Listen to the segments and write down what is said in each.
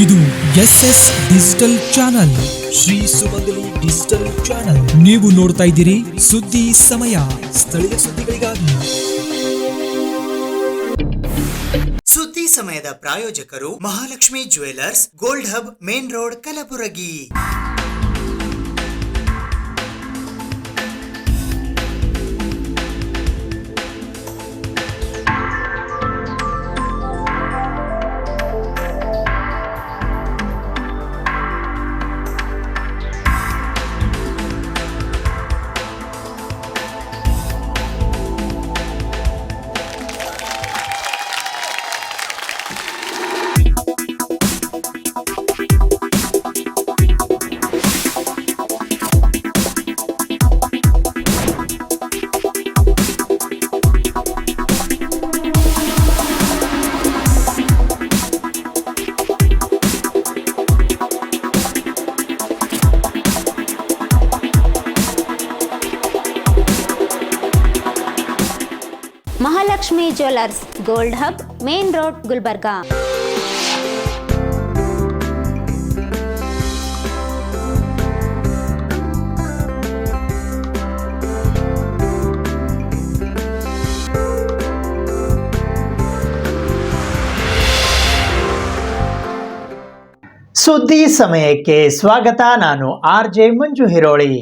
ಇದು SS digital channel, Shri ಸುಮಂಗಲಿ digital channel. ನೀವು ನೋಡ್ತಾ ಇದ್ದೀರಿ ಸುದ್ದಿ ಸಮಯ, ಸ್ಥಳೀಯ ಸುದ್ದಿಗಳಿಗಾಗಿ. ಸುದ್ದಿ ಸಮಯದ ಪ್ರಾಯೋಜಕರು Mahalakshmi jewellers, gold hub, main road, Kalaburagi. Mahalakshmi jewellers, gold hub, main road, Gulbarga. ಸುದ್ದಿ ಸಮಯಕ್ಕೆ ಸ್ವಾಗತ. ನಾನು RJ ಮಂಜು ಹಿರೋಳಿ.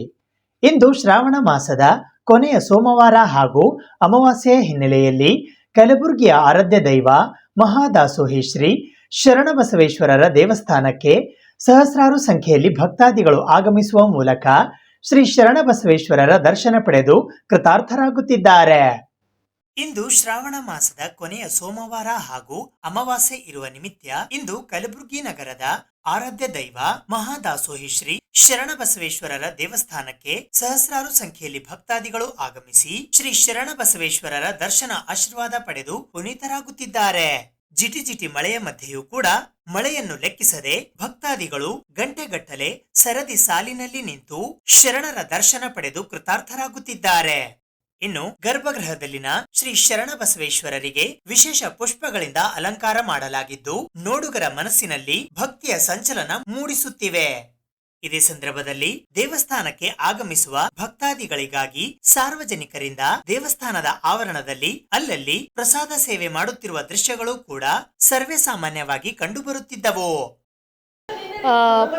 ಇಂದು ಶ್ರಾವಣ ಮಾಸದ ಕೊನೆಯ ಸೋಮವಾರ ಹಾಗೂ ಅಮಾವಾಸ್ಯೆಯ ಹಿನ್ನೆಲೆಯಲ್ಲಿ ಕಲಬುರಗಿಯ ಆರಾಧ್ಯ ದೈವ ಮಹಾದಾಸೋಹಿ ಶ್ರೀ ಶರಣಬಸವೇಶ್ವರರ ದೇವಸ್ಥಾನಕ್ಕೆ ಸಹಸ್ರಾರು ಸಂಖ್ಯೆಯಲ್ಲಿ ಭಕ್ತಾದಿಗಳು ಆಗಮಿಸುವ ಮೂಲಕ ಶ್ರೀ ಶರಣಬಸವೇಶ್ವರರ ದರ್ಶನ ಪಡೆದು ಕೃತಾರ್ಥರಾಗುತ್ತಿದ್ದಾರೆ. ಇಂದು ಶ್ರಾವಣ ಮಾಸದ ಕೊನೆಯ ಸೋಮವಾರ ಹಾಗೂ ಅಮಾವಾಸ್ಯೆ ಇರುವ ನಿಮಿತ್ತ ಇಂದು ಕಲಬುರಗಿ ನಗರದ ಆರಾಧ್ಯ ದೈವ ಮಹಾದಾಸೋಹಿ ಶ್ರೀ ಶರಣಬಸವೇಶ್ವರರ ದೇವಸ್ಥಾನಕ್ಕೆ ಸಹಸ್ರಾರು ಸಂಖ್ಯೆಯಲ್ಲಿ ಭಕ್ತಾದಿಗಳು ಆಗಮಿಸಿ ಶ್ರೀ ಶರಣಬಸವೇಶ್ವರರ ದರ್ಶನ ಆಶೀರ್ವಾದ ಪಡೆದು ಪುನೀತರಾಗುತ್ತಿದ್ದಾರೆ. ಜಿಟಿ ಜಿಟಿ ಮಳೆಯ ಮಧ್ಯೆಯೂ ಕೂಡ ಮಳೆಯನ್ನು ಲೆಕ್ಕಿಸದೆ ಭಕ್ತಾದಿಗಳು ಗಂಟೆಗಟ್ಟಲೆ ಸರದಿ ಸಾಲಿನಲ್ಲಿ ನಿಂತು ಶರಣರ ದರ್ಶನ ಪಡೆದು ಕೃತಾರ್ಥರಾಗುತ್ತಿದ್ದಾರೆ. ಇನ್ನು ಗರ್ಭಗೃಹದಲ್ಲಿನ ಶ್ರೀ ಶರಣಬಸವೇಶ್ವರರಿಗೆ ವಿಶೇಷ ಪುಷ್ಪಗಳಿಂದ ಅಲಂಕಾರ ಮಾಡಲಾಗಿದ್ದು ನೋಡುಗರ ಮನಸ್ಸಿನಲ್ಲಿ ಭಕ್ತಿಯ ಸಂಚಲನ ಮೂಡಿಸುತ್ತಿವೆ. ಇದೇ ಸಂದರ್ಭದಲ್ಲಿ ದೇವಸ್ಥಾನಕ್ಕೆ ಆಗಮಿಸುವ ಭಕ್ತಾದಿಗಳಿಗಾಗಿ ಸಾರ್ವಜನಿಕರಿಂದ ದೇವಸ್ಥಾನದ ಆವರಣದಲ್ಲಿ ಅಲ್ಲಲ್ಲಿ ಪ್ರಸಾದ ಸೇವೆ ಮಾಡುತ್ತಿರುವ ದೃಶ್ಯಗಳು ಕೂಡ ಸರ್ವೇ ಸಾಮಾನ್ಯವಾಗಿ ಕಂಡುಬರುತ್ತಿದ್ದವು.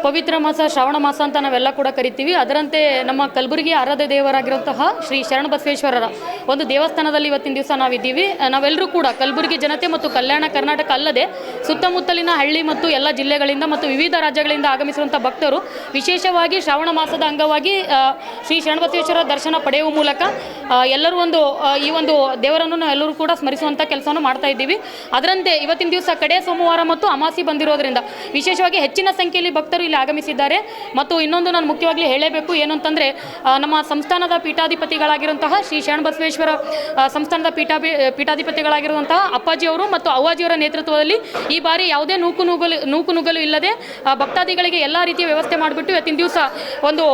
ಪವಿತ್ರ ಮಾಸ ಶ್ರಾವಣ ಮಾಸ ಅಂತ ನಾವೆಲ್ಲ ಕೂಡ ಕರಿತೀವಿ. ಅದರಂತೆ ನಮ್ಮ ಕಲಬುರಗಿ ಆರಾಧ್ಯ ದೇವರಾಗಿರುವಂತಹ ಶ್ರೀ ಶರಣಬಸವೇಶ್ವರರ ಒಂದು ದೇವಸ್ಥಾನದಲ್ಲಿ ಇವತ್ತಿನ ದಿವಸ ನಾವಿದ್ದೀವಿ. ನಾವೆಲ್ಲರೂ ಕೂಡ ಕಲಬುರಗಿ ಜನತೆ ಮತ್ತು ಕಲ್ಯಾಣ ಕರ್ನಾಟಕ ಅಲ್ಲದೆ ಸುತ್ತಮುತ್ತಲಿನ ಹಳ್ಳಿ ಮತ್ತು ಎಲ್ಲ ಜಿಲ್ಲೆಗಳಿಂದ ಮತ್ತು ವಿವಿಧ ರಾಜ್ಯಗಳಿಂದ ಆಗಮಿಸುವಂಥ ಭಕ್ತರು ವಿಶೇಷವಾಗಿ ಶ್ರಾವಣ ಮಾಸದ ಅಂಗವಾಗಿ ಶ್ರೀ ಶರಣಬಸವೇಶ್ವರ ದರ್ಶನ ಪಡೆಯುವ ಮೂಲಕ ಎಲ್ಲರೂ ಈ ಒಂದು ದೇವರನ್ನು ನಾವು ಎಲ್ಲರೂ ಕೂಡ ಸ್ಮರಿಸುವಂಥ ಕೆಲಸವನ್ನು ಮಾಡ್ತಾ ಇದ್ದೀವಿ. ಅದರಂತೆ ಇವತ್ತಿನ ದಿವಸ ಕಡೆ ಸೋಮವಾರ ಮತ್ತು ಅಮಾವಾಸ್ಯೆ ಬಂದಿರೋದ್ರಿಂದ ವಿಶೇಷವಾಗಿ ಹೆಚ್ಚಿನ ಸಂಖ್ಯೆಯಲ್ಲಿ ಭಕ್ತರು ಇಲ್ಲಿ ಆಗಮಿಸಿದ್ದಾರೆ. ಮತ್ತು ಇನ್ನೊಂದು ನಾನು ಮುಖ್ಯವಾಗಿ ಹೇಳಬೇಕು ಏನು ಅಂತಂದರೆ, ನಮ್ಮ ಸಂಸ್ಥಾನದ ಪೀಠಾಧಿಪತಿಗಳಾಗಿರುವಂತಹ ಶ್ರೀ ಶರಣಬಸವೇಶ್ವರ ಸಂಸ್ಥಾನದ ಪೀಠಾಧಿಪತಿಗಳಾಗಿರುವಂತಹ ಅಪ್ಪಾಜಿಯವರು ಮತ್ತು ಅವ್ವಾಜಿಯವರ ನೇತೃತ್ವದಲ್ಲಿ ಈ ಬಾರಿ ಯಾವುದೇ ನೂಕುನುಗ್ಗಲು ಇಲ್ಲದೆ ಭಕ್ತಾದಿಗಳಿಗೆ ಎಲ್ಲ ರೀತಿಯ ವ್ಯವಸ್ಥೆ ಮಾಡಿಬಿಟ್ಟು ಇವತ್ತಿನ ದಿವಸ ಒಂದು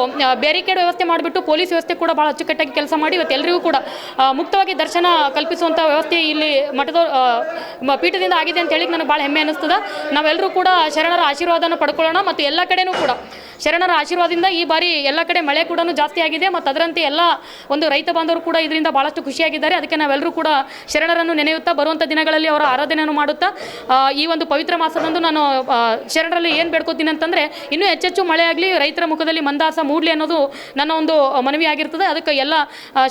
ಬ್ಯಾರಿಕೇಡ್ ವ್ಯವಸ್ಥೆ ಮಾಡಿಬಿಟ್ಟು ಪೊಲೀಸ್ ವ್ಯವಸ್ಥೆ ಕೂಡ ಭಾಳ ಅಚ್ಚುಕಟ್ಟಾಗಿ ಕೆಲಸ ಮಾಡಿ ಇವತ್ತೆಲ್ಲರಿಗೂ ಕೂಡ ಮುಕ್ತವಾಗಿ ದರ್ಶನ ಕಲ್ಪಿಸುವಂಥ ವ್ಯವಸ್ಥೆ ಇಲ್ಲಿ ಮಠದ ಪೀಠದಿಂದ ಆಗಿದೆ ಅಂತ ಹೇಳಿ ನನಗೆ ಭಾಳ ಹೆಮ್ಮೆ ಅನ್ನಿಸ್ತದೆ. ನಾವೆಲ್ಲರೂ ಕೂಡ ಶರಣರ ಆಶೀರ್ವಾದನ ಪಡ್ಕೊಳ್ಳೋಣ ಮತ್ತು ಎಲ್ಲ ಕಡೆನೂ ಕೂಡ ಶರಣರ ಆಶೀರ್ವಾದದಿಂದ ಈ ಬಾರಿ ಎಲ್ಲ ಕಡೆ ಮಳೆ ಕೂಡ ಜಾಸ್ತಿ ಆಗಿದೆ ಮತ್ತು ಅದರಂತೆ ಎಲ್ಲ ಒಂದು ರೈತ ಬಾಂಧವರು ಕೂಡ ಇದರಿಂದ ಭಾಳಷ್ಟು ಖುಷಿಯಾಗಿದ್ದಾರೆ. ಅದಕ್ಕೆ ನಾವೆಲ್ಲರೂ ಕೂಡ ಶರಣರನ್ನು ನೆನೆಯುತ್ತಾ ಬರುವಂಥ ದಿನಗಳಲ್ಲಿ ಅವರ ಆರಾಧನೆಯನ್ನು ಮಾಡುತ್ತಾ ಈ ಒಂದು ಪವಿತ್ರ ಮಾಸದಂದು ನಾನು ಶರಣರಲ್ಲಿ ಏನು ಬೇಡ್ಕೋತೀನಿ ಅಂತಂದರೆ, ಇನ್ನೂ ಹೆಚ್ಚೆಚ್ಚು ಮಳೆ ಆಗಲಿ, ರೈತರ ಮುಖದಲ್ಲಿ ಮಂದಾಸ ಮೂಡಲಿ ಅನ್ನೋದು ನನ್ನ ಒಂದು ಮನವಿ ಆಗಿರ್ತದೆ. ಅದಕ್ಕೆ ಎಲ್ಲ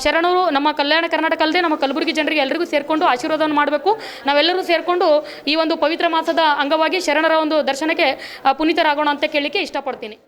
ಶರಣರು ನಮ್ಮ ಕಲ್ಯಾಣ ಕರ್ನಾಟಕ ಅಲ್ಲದೆ ನಮ್ಮ ಕಲಬುರಗಿ ಜನರಿಗೆ ಎಲ್ಲರಿಗೂ ಸೇರಿಕೊಂಡು ಆಶೀರ್ವಾದವನ್ನು ಮಾಡಬೇಕು. ನಾವೆಲ್ಲರೂ ಸೇರಿಕೊಂಡು ಈ ಒಂದು ಪವಿತ್ರ ಮಾಸದ ಅಂಗವಾಗಿ ಶರಣರ ಒಂದು ದರ್ಶನಕ್ಕೆ ಪುನೀತರಾಗೋಣ ಅಂತ ಕೇಳಲಿಕ್ಕೆ ಇಷ್ಟಪಡ್ತೀನಿ.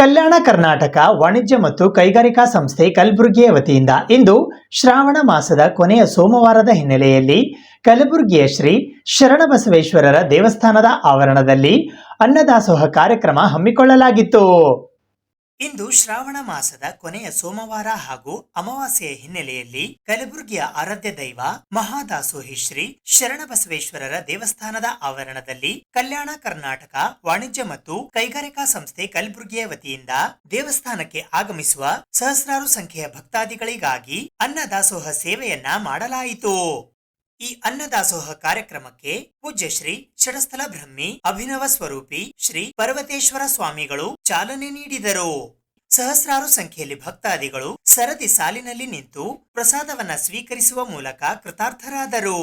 ಕಲ್ಯಾಣ ಕರ್ನಾಟಕ ವಾಣಿಜ್ಯ ಮತ್ತು ಕೈಗಾರಿಕಾ ಸಂಸ್ಥೆ ಕಲಬುರಗಿಯ ವತಿಯಿಂದ ಇಂದು ಶ್ರಾವಣ ಮಾಸದ ಕೊನೆಯ ಸೋಮವಾರದ ಹಿನ್ನೆಲೆಯಲ್ಲಿ ಕಲಬುರಗಿಯ ಶ್ರೀ ಶರಣಬಸವೇಶ್ವರರ ದೇವಸ್ಥಾನದ ಆವರಣದಲ್ಲಿ ಅನ್ನದಾಸೋಹ ಕಾರ್ಯಕ್ರಮ ಹಮ್ಮಿಕೊಳ್ಳಲಾಗಿತ್ತು. ಇಂದು ಶ್ರಾವಣ ಮಾಸದ ಕೊನೆಯ ಸೋಮವಾರ ಹಾಗೂ ಅಮಾವಾಸ್ಯೆಯ ಹಿನ್ನೆಲೆಯಲ್ಲಿ ಕಲಬುರಗಿಯ ಆರಾಧ್ಯ ದೈವ ಮಹಾದಾಸೋಹಿ ಶ್ರೀ ಶರಣಬಸವೇಶ್ವರರ ದೇವಸ್ಥಾನದ ಆವರಣದಲ್ಲಿ ಕಲ್ಯಾಣ ಕರ್ನಾಟಕ ವಾಣಿಜ್ಯ ಮತ್ತು ಕೈಗಾರಿಕಾ ಸಂಸ್ಥೆ ಕಲಬುರಗಿಯ ವತಿಯಿಂದ ದೇವಸ್ಥಾನಕ್ಕೆ ಆಗಮಿಸುವ ಸಹಸ್ರಾರು ಸಂಖ್ಯೆಯ ಭಕ್ತಾದಿಗಳಿಗಾಗಿ ಅನ್ನದಾಸೋಹ ಸೇವೆಯನ್ನ ಮಾಡಲಾಯಿತು. ಈ ಅನ್ನದಾಸೋಹ ಕಾರ್ಯಕ್ರಮಕ್ಕೆ ಪೂಜ್ಯ ಶ್ರೀ ಷಡಸ್ಥಲ ಬ್ರಹ್ಮಿ ಅಭಿನವ ಸ್ವರೂಪಿ ಶ್ರೀ ಪರ್ವತೇಶ್ವರ ಸ್ವಾಮಿಗಳು ಚಾಲನೆ ನೀಡಿದರು. ಸಹಸ್ರಾರು ಸಂಖ್ಯೆಯಲ್ಲಿ ಭಕ್ತಾದಿಗಳು ಸರದಿ ಸಾಲಿನಲ್ಲಿ ನಿಂತು ಪ್ರಸಾದವನ್ನ ಸ್ವೀಕರಿಸುವ ಮೂಲಕ ಕೃತಾರ್ಥರಾದರು.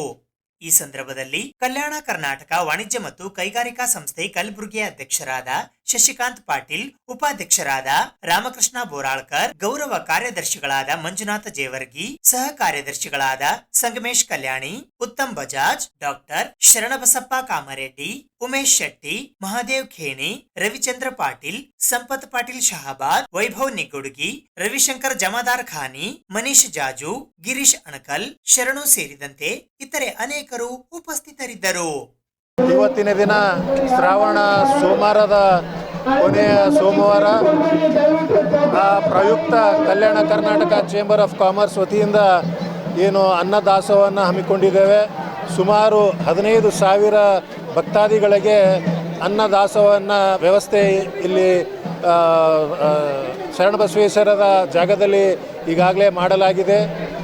ಈ ಸಂದರ್ಭದಲ್ಲಿ ಕಲ್ಯಾಣ ಕರ್ನಾಟಕ ವಾಣಿಜ್ಯ ಮತ್ತು ಕೈಗಾರಿಕಾ ಸಂಸ್ಥೆ ಕಲಬುರಗಿಯ ಅಧ್ಯಕ್ಷರಾದ ಶಶಿಕಾಂತ್ ಪಾಟೀಲ್, ಉಪಾಧ್ಯಕ್ಷರಾದ ರಾಮಕೃಷ್ಣ ಬೋರಾಳ್ಕರ್, ಗೌರವ ಕಾರ್ಯದರ್ಶಿಗಳಾದ ಮಂಜುನಾಥ ಜೇವರ್ಗಿ, ಸಹ ಕಾರ್ಯದರ್ಶಿಗಳಾದ ಸಂಗಮೇಶ್ ಕಲ್ಯಾಣಿ, ಉತ್ತಮ್ ಬಜಾಜ್, ಡಾಕ್ಟರ್ ಶರಣಬಸಪ್ಪ ಕಾಮರೆಡ್ಡಿ, ಉಮೇಶ್ ಶೆಟ್ಟಿ, ಮಹಾದೇವ್ ಖೇಣಿ, ರವಿಚಂದ್ರ ಪಾಟೀಲ್, ಸಂಪತ್ ಪಾಟೀಲ್ ಶಹಾಬಾದ್, ವೈಭವ್ ನಿಗ್ಗುಡುಗಿ, ರವಿಶಂಕರ್ ಜಮಾದಾರ್ ಖಾನಿ, ಮನೀಶ್ ಜಾಜು, ಗಿರೀಶ್ ಅಣಕಲ್, ಶರಣು ಸೇರಿದಂತೆ ಇತರೆ ಅನೇಕರು ಉಪಸ್ಥಿತರಿದ್ದರು. ಇವತ್ತಿನ ದಿನ ಶ್ರಾವಣ ಸೋಮವಾರದ ಕೊನೆಯ ಸೋಮವಾರ ಆ ಪ್ರಯುಕ್ತ Kalyana Karnataka chamber of commerce ವತಿಯಿಂದ ಏನು ಅನ್ನದಾಸೋಹವನ್ನು ಹಮ್ಮಿಕೊಂಡಿದ್ದೇವೆ. ಸುಮಾರು 15,000 ಭಕ್ತಾದಿಗಳಿಗೆ ಅನ್ನದಾಸೋಹವನ್ನು ವ್ಯವಸ್ಥೆ ಇಲ್ಲಿ ಶರಣಬಸವೇಶ್ವರರ ಜಾಗದಲ್ಲಿ ಈಗಾಗಲೇ ಮಾಡಲಾಗಿದೆ.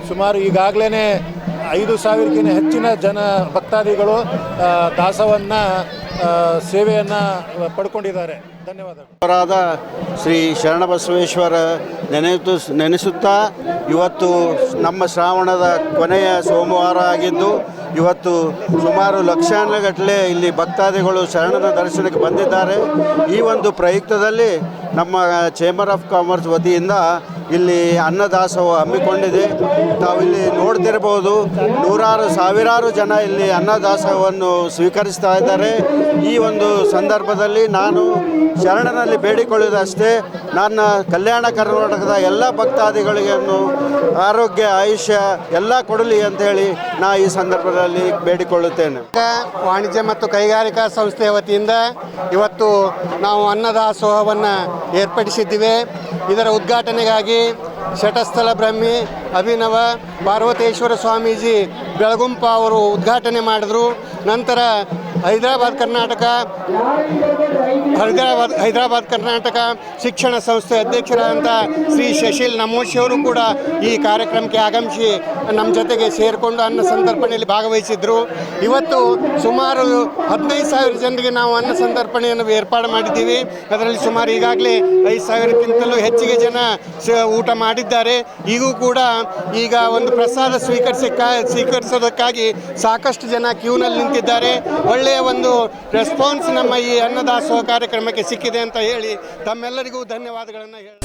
ಸುಮಾರು ಈಗಾಗಲೇ 5,000ಕ್ಕಿಂತ ಹೆಚ್ಚಿನ ಭಕ್ತಾದಿಗಳು ದಾಸವನ್ನು ಸೇವೆಯನ್ನು ಪಡ್ಕೊಂಡಿದ್ದಾರೆ. ಧನ್ಯವಾದಗಳು. ಶ್ರೀ ಶರಣಬಸವೇಶ್ವರ ನೆನೆಸುತ್ತಾ ಇವತ್ತು ನಮ್ಮ ಶ್ರಾವಣದ ಕೊನೆಯ ಸೋಮವಾರ ಆಗಿದ್ದು ಇವತ್ತು ಸುಮಾರು ಲಕ್ಷಾನುಗಟ್ಟಲೆ ಇಲ್ಲಿ ಭಕ್ತಾದಿಗಳು ಶರಣನ ದರ್ಶನಕ್ಕೆ ಬಂದಿದ್ದಾರೆ. ಈ ಒಂದು ಪ್ರಯುಕ್ತದಲ್ಲಿ ನಮ್ಮ ಚೇಂಬರ್ ಆಫ್ ಕಾಮರ್ಸ್ ವತಿಯಿಂದ ಇಲ್ಲಿ ಅನ್ನದಾಸೋಹ ಹಮ್ಮಿಕೊಂಡಿದೆ. ತಾವಿಲ್ಲಿ ನೋಡ್ತಿರ್ಬೋದು, ಸಾವಿರಾರು ಜನ ಇಲ್ಲಿ ಅನ್ನದಾಸೋಹವನ್ನು ಸ್ವೀಕರಿಸ್ತಾ ಇದ್ದಾರೆ. ಈ ಒಂದು ಸಂದರ್ಭದಲ್ಲಿ ನಾನು ಶರಣನಲ್ಲಿ ಬೇಡಿಕೊಳ್ಳುವುದಷ್ಟೇ, ನನ್ನ ಕಲ್ಯಾಣ ಕರ್ನಾಟಕದ ಎಲ್ಲ ಭಕ್ತಾದಿಗಳಿಗೆ ಆರೋಗ್ಯ ಆಯುಷ್ಯ ಎಲ್ಲ ಕೊಡಲಿ ಅಂತೇಳಿ ನಾ ಈ ಸಂದರ್ಭದಲ್ಲಿ ಬೇಡಿಕೊಳ್ಳುತ್ತೇನೆ. ವಾಣಿಜ್ಯ ಮತ್ತು ಕೈಗಾರಿಕಾ ಸಂಸ್ಥೆಯ ವತಿಯಿಂದ ಇವತ್ತು ನಾವು ಅನ್ನದಾಸೋಹವನ್ನು ಏರ್ಪಡಿಸಿದ್ದೀವಿ. ಇದರ ಉದ್ಘಾಟನೆಗಾಗಿ ಷಟಸ್ಥಲ ಬ್ರಹ್ಮಿ ಅಭಿನವ ಪಾರ್ವತೇಶ್ವರ ಸ್ವಾಮೀಜಿ ಬೆಳಗುಂಪ ಅವರು ಉದ್ಘಾಟನೆ ಮಾಡಿದರು. ನಂತರ ಹೈದರಾಬಾದ್ ಕರ್ನಾಟಕ ಶಿಕ್ಷಣ ಸಂಸ್ಥೆ ಅಧ್ಯಕ್ಷರಾದಂಥ ಶ್ರೀ ಶಶಿಲ್ ನಮೋಶಿ ಅವರು ಕೂಡ ಈ ಕಾರ್ಯಕ್ರಮಕ್ಕೆ ಆಗಮಿಸಿ ನಮ್ಮ ಜೊತೆಗೆ ಸೇರಿಕೊಂಡು ಅನ್ನ ಸಂತರ್ಪಣೆಯಲ್ಲಿ ಭಾಗವಹಿಸಿದ್ರು. ಇವತ್ತು ಸುಮಾರು 15,000 ಜನರಿಗೆ ನಾವು ಅನ್ನ ಸಂತರ್ಪಣೆಯನ್ನು ಏರ್ಪಾಡು ಮಾಡಿದ್ದೀವಿ. ಅದರಲ್ಲಿ ಸುಮಾರು ಈಗಾಗಲೇ 5,000ಕ್ಕಿಂತಲೂ ಹೆಚ್ಚಿಗೆ ಜನ ಊಟ ಮಾಡಿದ್ದಾರೆ. ಈಗೂ ಕೂಡ ಈಗ ಒಂದು ಪ್ರಸಾದ ಸ್ವೀಕರಿಸೋದಕ್ಕಾಗಿ ಸಾಕಷ್ಟು ಜನ ಕ್ಯೂನಲ್ಲಿ ನಿಂತಿದ್ದಾರೆ. ಒಳ್ಳೆಯ ಒಂದು ರೆಸ್ಪಾನ್ಸ್ ನಮ್ಮ ಈ ಅನ್ನದಾಸೋಹ ಕಾರ್ಯಕ್ರಮಕ್ಕೆ ಸಿಕ್ಕಿದೆ ಅಂತ ಹೇಳಿ ತಮ್ಮೆಲ್ಲರಿಗೂ ಧನ್ಯವಾದಗಳನ್ನು ಹೇಳಿ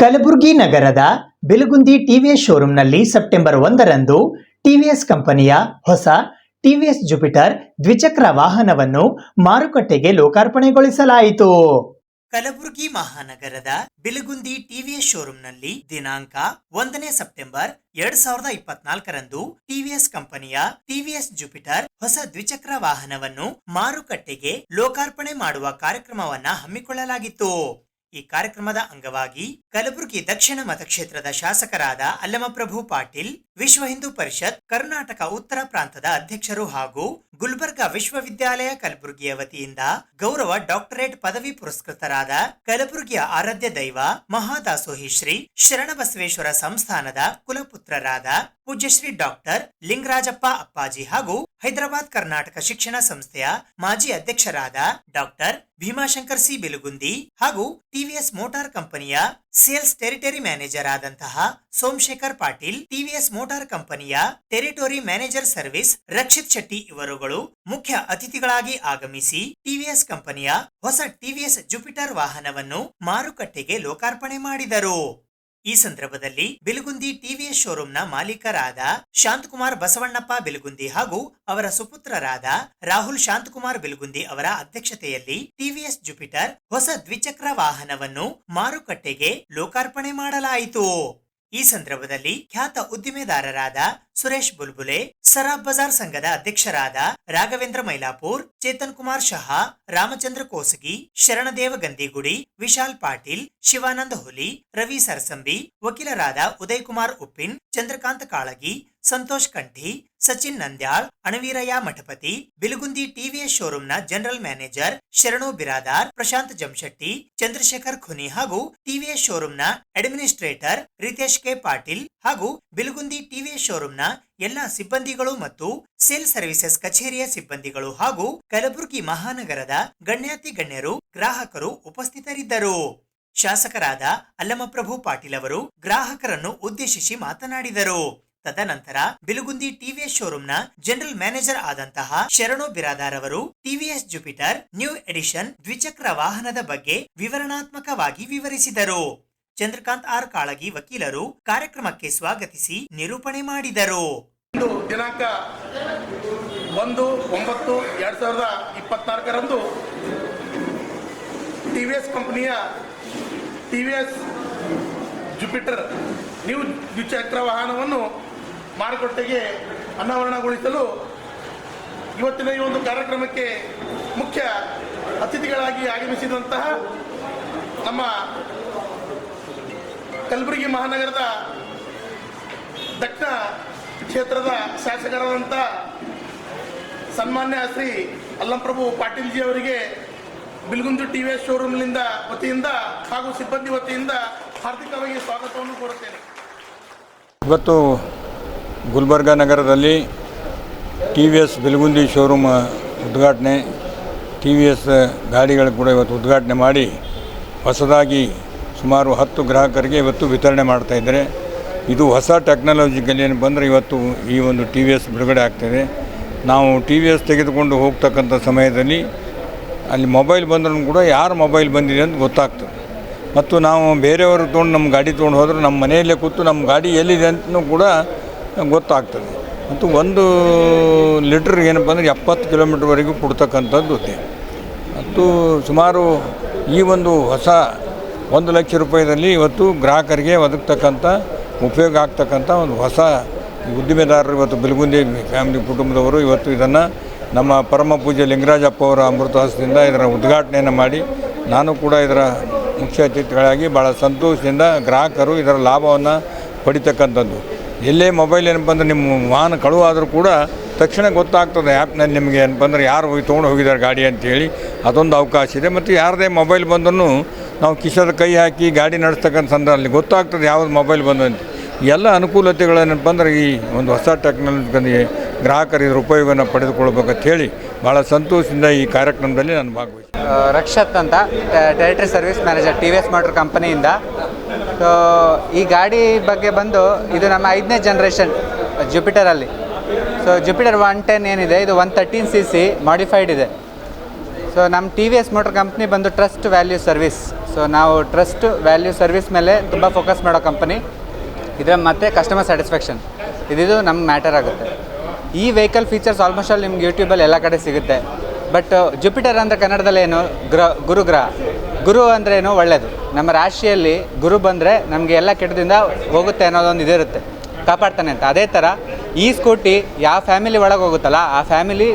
ಕಲಬುರಗಿ ನಗರದ ಬೆಲಗುಂದಿ ಟಿವಿಎಸ್ ಶೋರೂಮ್ನಲ್ಲಿ ಸೆಪ್ಟೆಂಬರ್ 1ರಂದು ಟಿವಿಎಸ್ ಕಂಪನಿಯ ಹೊಸ ಟಿವಿಎಸ್ ಜುಪಿಟರ್ ದ್ವಿಚಕ್ರ ವಾಹನವನ್ನು ಮಾರುಕಟ್ಟೆಗೆ ಲೋಕಾರ್ಪಣೆಗೊಳಿಸಲಾಯಿತು. ಕಲಬುರಗಿ ಮಹಾನಗರದ ಬಿಲಗುಂದಿ ಟಿವಿಎಸ್ ಶೋರೂಮ್ನಲ್ಲಿ ದಿನಾಂಕ 1ನೇ ಸೆಪ್ಟೆಂಬರ್ 2024ರಂದು ಟಿವಿಎಸ್ ಕಂಪನಿಯ ಟಿವಿಎಸ್ ಜುಪಿಟರ್ ಹೊಸ ದ್ವಿಚಕ್ರ ವಾಹನವನ್ನು ಮಾರುಕಟ್ಟೆಗೆ ಲೋಕಾರ್ಪಣೆ ಮಾಡುವ ಕಾರ್ಯಕ್ರಮವನ್ನ ಹಮ್ಮಿಕೊಳ್ಳಲಾಗಿತ್ತು. ಈ ಕಾರ್ಯಕ್ರಮದ ಅಂಗವಾಗಿ ಕಲಬುರಗಿ ದಕ್ಷಿಣ ಮತಕ್ಷೇತ್ರದ ಶಾಸಕರಾದ ಅಲ್ಲಮಪ್ರಭು ಪಾಟೀಲ್, ವಿಶ್ವ ಹಿಂದೂ ಪರಿಷತ್ ಕರ್ನಾಟಕ ಉತ್ತರ ಪ್ರಾಂತದ ಅಧ್ಯಕ್ಷರು ಹಾಗೂ ಗುಲ್ಬರ್ಗಾ ವಿಶ್ವವಿದ್ಯಾಲಯ ಕಲಬುರಗಿಯ ವತಿಯಿಂದ ಗೌರವ ಡಾಕ್ಟರೇಟ್ ಪದವಿ ಪುರಸ್ಕೃತರಾದ ಕಲಬುರಗಿಯ ಆರಾಧ್ಯ ದೈವ ಮಹಾದಾಸೋಹಿ ಶ್ರೀ ಶರಣಬಸವೇಶ್ವರ ಸಂಸ್ಥಾನದ ಕುಲಪುತ್ರರಾದ ಪೂಜ್ಯಶ್ರೀ ಡಾಕ್ಟರ್ ಲಿಂಗರಾಜಪ್ಪ ಅಪ್ಪಾಜಿ ಹಾಗೂ ಹೈದರಾಬಾದ್ ಕರ್ನಾಟಕ ಶಿಕ್ಷಣ ಸಂಸ್ಥೆಯ ಮಾಜಿ ಅಧ್ಯಕ್ಷರಾದ ಡಾಕ್ಟರ್ ಭೀಮಾಶಂಕರ್ ಸಿ ಬಿಲಗುಂದಿ ಹಾಗೂ ಟಿವಿಎಸ್ ಮೋಟಾರ್ ಕಂಪನಿಯ ಸೇಲ್ಸ್ ಟೆರಿಟರಿ ಮ್ಯಾನೇಜರ್ ಆದಂತಹ ಸೋಮಶೇಖರ್ ಪಾಟೀಲ್, ಟಿವಿಎಸ್ ಮೋಟಾರ್ ಕಂಪನಿಯ territory manager service Rakshit Shetty ಇವರುಗಳು ಮುಖ್ಯ ಅತಿಥಿಗಳಾಗಿ ಆಗಮಿಸಿ ಟಿವಿಎಸ್ ಕಂಪನಿಯ ಹೊಸ ಟಿವಿಎಸ್ ಜುಪಿಟರ್ ವಾಹನವನ್ನು ಮಾರುಕಟ್ಟೆಗೆ ಲೋಕಾರ್ಪಣೆ ಮಾಡಿದರು. ಈ ಸಂದರ್ಭದಲ್ಲಿ ಬಿಲಗುಂದಿ ಟಿವಿಎಸ್ ಶೋರೂಮ್ನ ಮಾಲೀಕರಾದ ಶಾಂತಕುಮಾರ್ ಬಸವಣ್ಣಪ್ಪ ಬಿಲಗುಂದಿ ಹಾಗೂ ಅವರ ಸುಪುತ್ರರಾದ ರಾಹುಲ್ ಶಾಂತಕುಮಾರ್ ಬಿಲಗುಂದಿ ಅವರ ಅಧ್ಯಕ್ಷತೆಯಲ್ಲಿ ಟಿವಿಎಸ್ ಜುಪಿಟರ್ ಹೊಸ ದ್ವಿಚಕ್ರ ವಾಹನವನ್ನು ಮಾರುಕಟ್ಟೆಗೆ ಲೋಕಾರ್ಪಣೆ ಮಾಡಲಾಯಿತು. ಈ ಸಂದರ್ಭದಲ್ಲಿ ಖ್ಯಾತ ಉದ್ದಿಮೆದಾರರಾದ ಸುರೇಶ್ ಬುಲ್ಬುಲೆ, ಸರಾಬ್ ಬಜಾರ್ ಸಂಘದ ಅಧ್ಯಕ್ಷರಾದ ರಾಘವೇಂದ್ರ ಮೈಲಾಪುರ್, ಚೇತನ್ ಕುಮಾರ್ ಶಹಾ, ರಾಮಚಂದ್ರ ಕೋಸಗಿ, ಶರಣದೇವ ಗಂದಿಗುಡಿ, ವಿಶಾಲ್ ಪಾಟೀಲ್, ಶಿವಾನಂದ ಹುಲಿ, ರವಿ ಸರಸಂಬಿ, ವಕೀಲರಾದ ಉದಯ್ ಕುಮಾರ್ ಉಪ್ಪಿನ್, ಚಂದ್ರಕಾಂತ್ ಕಾಳಗಿ, ಸಂತೋಷ್ ಕಂಠಿ, ಸಚಿನ್ ನಂದ್ಯಾಳ್, ಅಣವೀರಯ್ಯ ಮಠಪತಿ, ಬಿಲಗುಂದಿ ಟಿವಿಎಸ್ ಶೋರೂಮ್ನ ಜನರಲ್ ಮ್ಯಾನೇಜರ್ ಶರಣು ಬಿರಾದಾರ್, ಪ್ರಶಾಂತ್ ಜಮಶೆಟ್ಟಿ, ಚಂದ್ರಶೇಖರ್ ಖುನಿ ಹಾಗೂ ಟಿವಿಎಸ್ ಶೋರೂಮ್ನ ಅಡ್ಮಿನಿಸ್ಟ್ರೇಟರ್ ರಿತೇಶ್ ಕೆ ಪಾಟೀಲ್ ಹಾಗೂ ಬಿಲಗುಂದಿ ಟಿವಿಎಸ್ ಶೋರೂಮ್ನ ಎಲ್ಲಾ ಸಿಬ್ಬಂದಿಗಳು ಮತ್ತು ಸೇಲ್ ಸರ್ವಿಸಸ್ ಕಚೇರಿಯ ಸಿಬ್ಬಂದಿಗಳು ಹಾಗೂ ಕಲಬುರಗಿ ಮಹಾನಗರದ ಗಣ್ಯಾತಿ ಗಣ್ಯರು, ಗ್ರಾಹಕರು ಉಪಸ್ಥಿತರಿದ್ದರು. ಶಾಸಕರಾದ ಅಲ್ಲಮಪ್ರಭು ಪಾಟೀಲ್ ಅವರು ಗ್ರಾಹಕರನ್ನು ಉದ್ದೇಶಿಸಿ ಮಾತನಾಡಿದರು. ತದನಂತರ ಬಿಲಗುಂದಿ ಟಿವಿಎಸ್ ಶೋರೂಮ್ನ ಜನರಲ್ ಮ್ಯಾನೇಜರ್ ಆದಂತಹ ಶರಣು ಬಿರಾದಾರ್ ಅವರು ಟಿವಿಎಸ್ ಜುಪಿಟರ್ ನ್ಯೂ ಎಡಿಷನ್ ದ್ವಿಚಕ್ರ ವಾಹನದ ಬಗ್ಗೆ ವಿವರಣಾತ್ಮಕವಾಗಿ ವಿವರಿಸಿದರು. ಚಂದ್ರಕಾಂತ್ ಆರ್ ಕಾಳಗಿ ವಕೀಲರು ಕಾರ್ಯಕ್ರಮಕ್ಕೆ ಸ್ವಾಗತಿಸಿ ನಿರೂಪಣೆ ಮಾಡಿದರು. ಇಂದು ದಿನಾಂಕ 1/9/2024ರಂದು ಟಿವಿಎಸ್ ಕಂಪನಿಯ ಟಿವಿಎಸ್ ಜುಪಿಟರ್ ನ್ಯೂ ದ್ವಿಚಕ್ರ ವಾಹನವನ್ನು ಮಾರುಕಟ್ಟೆಗೆ ಅನಾವರಣಗೊಳಿಸಲು ಇವತ್ತಿನ ಈ ಒಂದು ಕಾರ್ಯಕ್ರಮಕ್ಕೆ ಮುಖ್ಯ ಅತಿಥಿಗಳಾಗಿ ಆಗಮಿಸಿದಂತಹ ನಮ್ಮ ಕಲಬುರಗಿ ಮಹಾನಗರದ ದಕ್ಷಿಣ ಕ್ಷೇತ್ರದ ಶಾಸಕರಾದಂಥ ಸನ್ಮಾನ್ಯ ಶ್ರೀ ಅಲ್ಲಂಪ್ರಭು ಪಾಟೀಲ್ ಜಿ ಅವರಿಗೆ ಬಿಲಗುಂದಿ ಟಿವಿಎಸ್ ಶೋರೂಮ್ನಿಂದ ವತಿಯಿಂದ ಹಾಗೂ ಸಿಬ್ಬಂದಿ ವತಿಯಿಂದ ಹಾರ್ದಿಕವಾಗಿ ಸ್ವಾಗತವನ್ನು ಕೋರುತ್ತೇನೆ. ಇವತ್ತು ಗುಲ್ಬರ್ಗಾ ನಗರದಲ್ಲಿ ಟಿವಿಎಸ್ ಬಿಲಗುಂದಿ ಶೋರೂಮ್ ಉದ್ಘಾಟನೆ, ಟಿವಿಎಸ್ ಗಾಡಿಗಳು ಕೂಡ ಇವತ್ತು ಉದ್ಘಾಟನೆ ಮಾಡಿ ಹೊಸದಾಗಿ ಸುಮಾರು 10 ಗ್ರಾಹಕರಿಗೆ ಇವತ್ತು ವಿತರಣೆ ಮಾಡ್ತಾಯಿದ್ದಾರೆ. ಇದು ಹೊಸ ಟೆಕ್ನಾಲಜಿಕಲ್ಲಿ ಏನಪ್ಪ ಅಂದರೆ ಇವತ್ತು ಈ ಒಂದು ಟಿವಿಎಸ್ ಬಿಡುಗಡೆ ಆಗ್ತಾಯಿದೆ. ನಾವು ಟಿವಿಎಸ್ ತೆಗೆದುಕೊಂಡು ಹೋಗ್ತಕ್ಕಂಥ ಸಮಯದಲ್ಲಿ ಅಲ್ಲಿ ಮೊಬೈಲ್ ಬಂದ್ರೂ ಕೂಡ ಯಾರು ಮೊಬೈಲ್ ಬಂದಿದೆ ಅಂತ ಗೊತ್ತಾಗ್ತದೆ. ಮತ್ತು ನಾವು ಬೇರೆಯವರು ತೊಗೊಂಡು ನಮ್ಮ ಗಾಡಿ ತೊಗೊಂಡು ಹೋದ್ರೆ ನಮ್ಮ ಮನೆಯಲ್ಲೇ ಕೂತು ನಮ್ಮ ಗಾಡಿ ಎಲ್ಲಿದೆ ಅಂತಲೂ ಕೂಡ ಗೊತ್ತಾಗ್ತದೆ. ಮತ್ತು 1 ಲೀಟ್ರಿಗೆ ಏನಪ್ಪ ಅಂದರೆ 70 ಕಿಲೋಮೀಟ್ರ್ವರೆಗೂ ಕೊಡ್ತಕ್ಕಂಥದ್ದು ಇದೆ. ಮತ್ತು ಸುಮಾರು ಈ ಒಂದು ಹೊಸ 1 ಲಕ್ಷ ರೂಪಾಯಿದಲ್ಲಿ ಇವತ್ತು ಗ್ರಾಹಕರಿಗೆ ಒದಗ್ತಕ್ಕಂಥ ಉಪಯೋಗ ಆಗ್ತಕ್ಕಂಥ ಒಂದು ಹೊಸ ಉದ್ದಿಮೆದಾರರು ಇವತ್ತು ಬಿಲಗುಂದಿ ಫ್ಯಾಮಿಲಿ ಕುಟುಂಬದವರು ಇವತ್ತು ಇದನ್ನು ನಮ್ಮ ಪರಮ ಪೂಜ್ಯ ಲಿಂಗರಾಜಪ್ಪ ಅವರ ಅಮೃತ ಹಸ್ತದಿಂದ ಇದರ ಉದ್ಘಾಟನೆಯನ್ನು ಮಾಡಿ ನಾನು ಕೂಡ ಇದರ ಮುಖ್ಯ ಅತಿಥಿಗಳಾಗಿ ಭಾಳ ಸಂತೋಷದಿಂದ ಗ್ರಾಹಕರು ಇದರ ಲಾಭವನ್ನು ಪಡಿತಕ್ಕಂಥದ್ದು. ಎಲ್ಲೇ ಮೊಬೈಲ್ ಏನಪ್ಪ ಅಂದರೆ ನಿಮ್ಮ ವಾಹನ ಕಳುವಾದರೂ ಕೂಡ ತಕ್ಷಣ ಗೊತ್ತಾಗ್ತದೆ ಆ್ಯಪ್ನಲ್ಲಿ ನಿಮಗೆ ಏನಪ್ಪ ಅಂದರೆ ಯಾರು ತೊಗೊಂಡು ಹೋಗಿದ್ದಾರೆ ಗಾಡಿ ಅಂತೇಳಿ ಅದೊಂದು ಅವಕಾಶ ಇದೆ. ಮತ್ತು ಯಾರದೇ ಮೊಬೈಲ್ ಬಂದರೂ ನಾವು ಕಿಸದ ಕೈ ಹಾಕಿ ಗಾಡಿ ನಡೆಸ್ತಕ್ಕಂಥ ಸಂದರ್ಭದಲ್ಲಿ ಗೊತ್ತಾಗ್ತದೆ ಯಾವುದು ಮೊಬೈಲ್ ಬಂದು ಅಂತ. ಎಲ್ಲ ಅನುಕೂಲತೆಗಳೇನಪ್ಪ ಅಂದರೆ ಈ ಒಂದು ಹೊಸ ಟೆಕ್ನಾಲಜಿ ಗ್ರಾಹಕರು ಇದರ ಉಪಯೋಗವನ್ನು ಪಡೆದುಕೊಳ್ಬೇಕಂತ ಹೇಳಿ ಭಾಳ ಸಂತೋಷದಿಂದ ಈ ಕಾರ್ಯಕ್ರಮದಲ್ಲಿ ನಾನು ಭಾಗವಹಿಸಿ. ರಕ್ಷತ್ ಅಂತ territory service manager TVS motor ಕಂಪನಿಯಿಂದ. ಸೊ ಈ ಗಾಡಿ ಬಗ್ಗೆ ಬಂದು ಇದು ನಮ್ಮ 5ನೇ ಜನ್ರೇಷನ್ ಜುಪಿಟರಲ್ಲಿ. ಸೊ ಜುಪಿಟರ್ 110 ಏನಿದೆ ಇದು 113cc ಮಾಡಿಫೈಡ್ ಇದೆ. ಸೊ ನಮ್ಮ T V S motor company ಬಂದು ಟ್ರಸ್ಟ್ ವ್ಯಾಲ್ಯೂ ಸರ್ವಿಸ್. ಸೊ ನಾವು ಟ್ರಸ್ಟ್ ವ್ಯಾಲ್ಯೂ ಸರ್ವಿಸ್ ಮೇಲೆ ತುಂಬ ಫೋಕಸ್ ಮಾಡೋ ಕಂಪನಿ. ಇದರ ಮತ್ತು ಕಸ್ಟಮರ್ ಸ್ಯಾಟಿಸ್ಫ್ಯಾಕ್ಷನ್ ಇದು ನಮ್ಗೆ ಮ್ಯಾಟರ್ ಆಗುತ್ತೆ. ಈ ವೆಹಿಕಲ್ ಫೀಚರ್ಸ್ ಆಲ್ಮೋಸ್ಟ್ ಆಲ್ ನಿಮ್ಗೆ ಯೂಟ್ಯೂಬಲ್ಲಿ ಎಲ್ಲ ಕಡೆ ಸಿಗುತ್ತೆ. ಬಟ್ ಜುಪಿಟರ್ ಅಂದರೆ ಕನ್ನಡದಲ್ಲಿ ಏನು ಗುರುಗ್ರಹ. ಗುರು ಅಂದರೆ ಏನು ಒಳ್ಳೆಯದು. ನಮ್ಮ ರಾಶಿಯಲ್ಲಿ ಗುರು ಬಂದರೆ ನಮಗೆ ಎಲ್ಲ ಕೆಟ್ಟದಿಂದ ಹೋಗುತ್ತೆ ಅನ್ನೋದೊಂದು ಇದಿರುತ್ತೆ, ಕಾಪಾಡ್ತಾನೆ ಅಂತ. ಅದೇ ಥರ ಈ ಸ್ಕೂಟಿ ಯಾವ ಫ್ಯಾಮಿಲಿ ಒಳಗೆ ಹೋಗುತ್ತಲ್ಲ ಆ ಫ್ಯಾಮಿಲಿ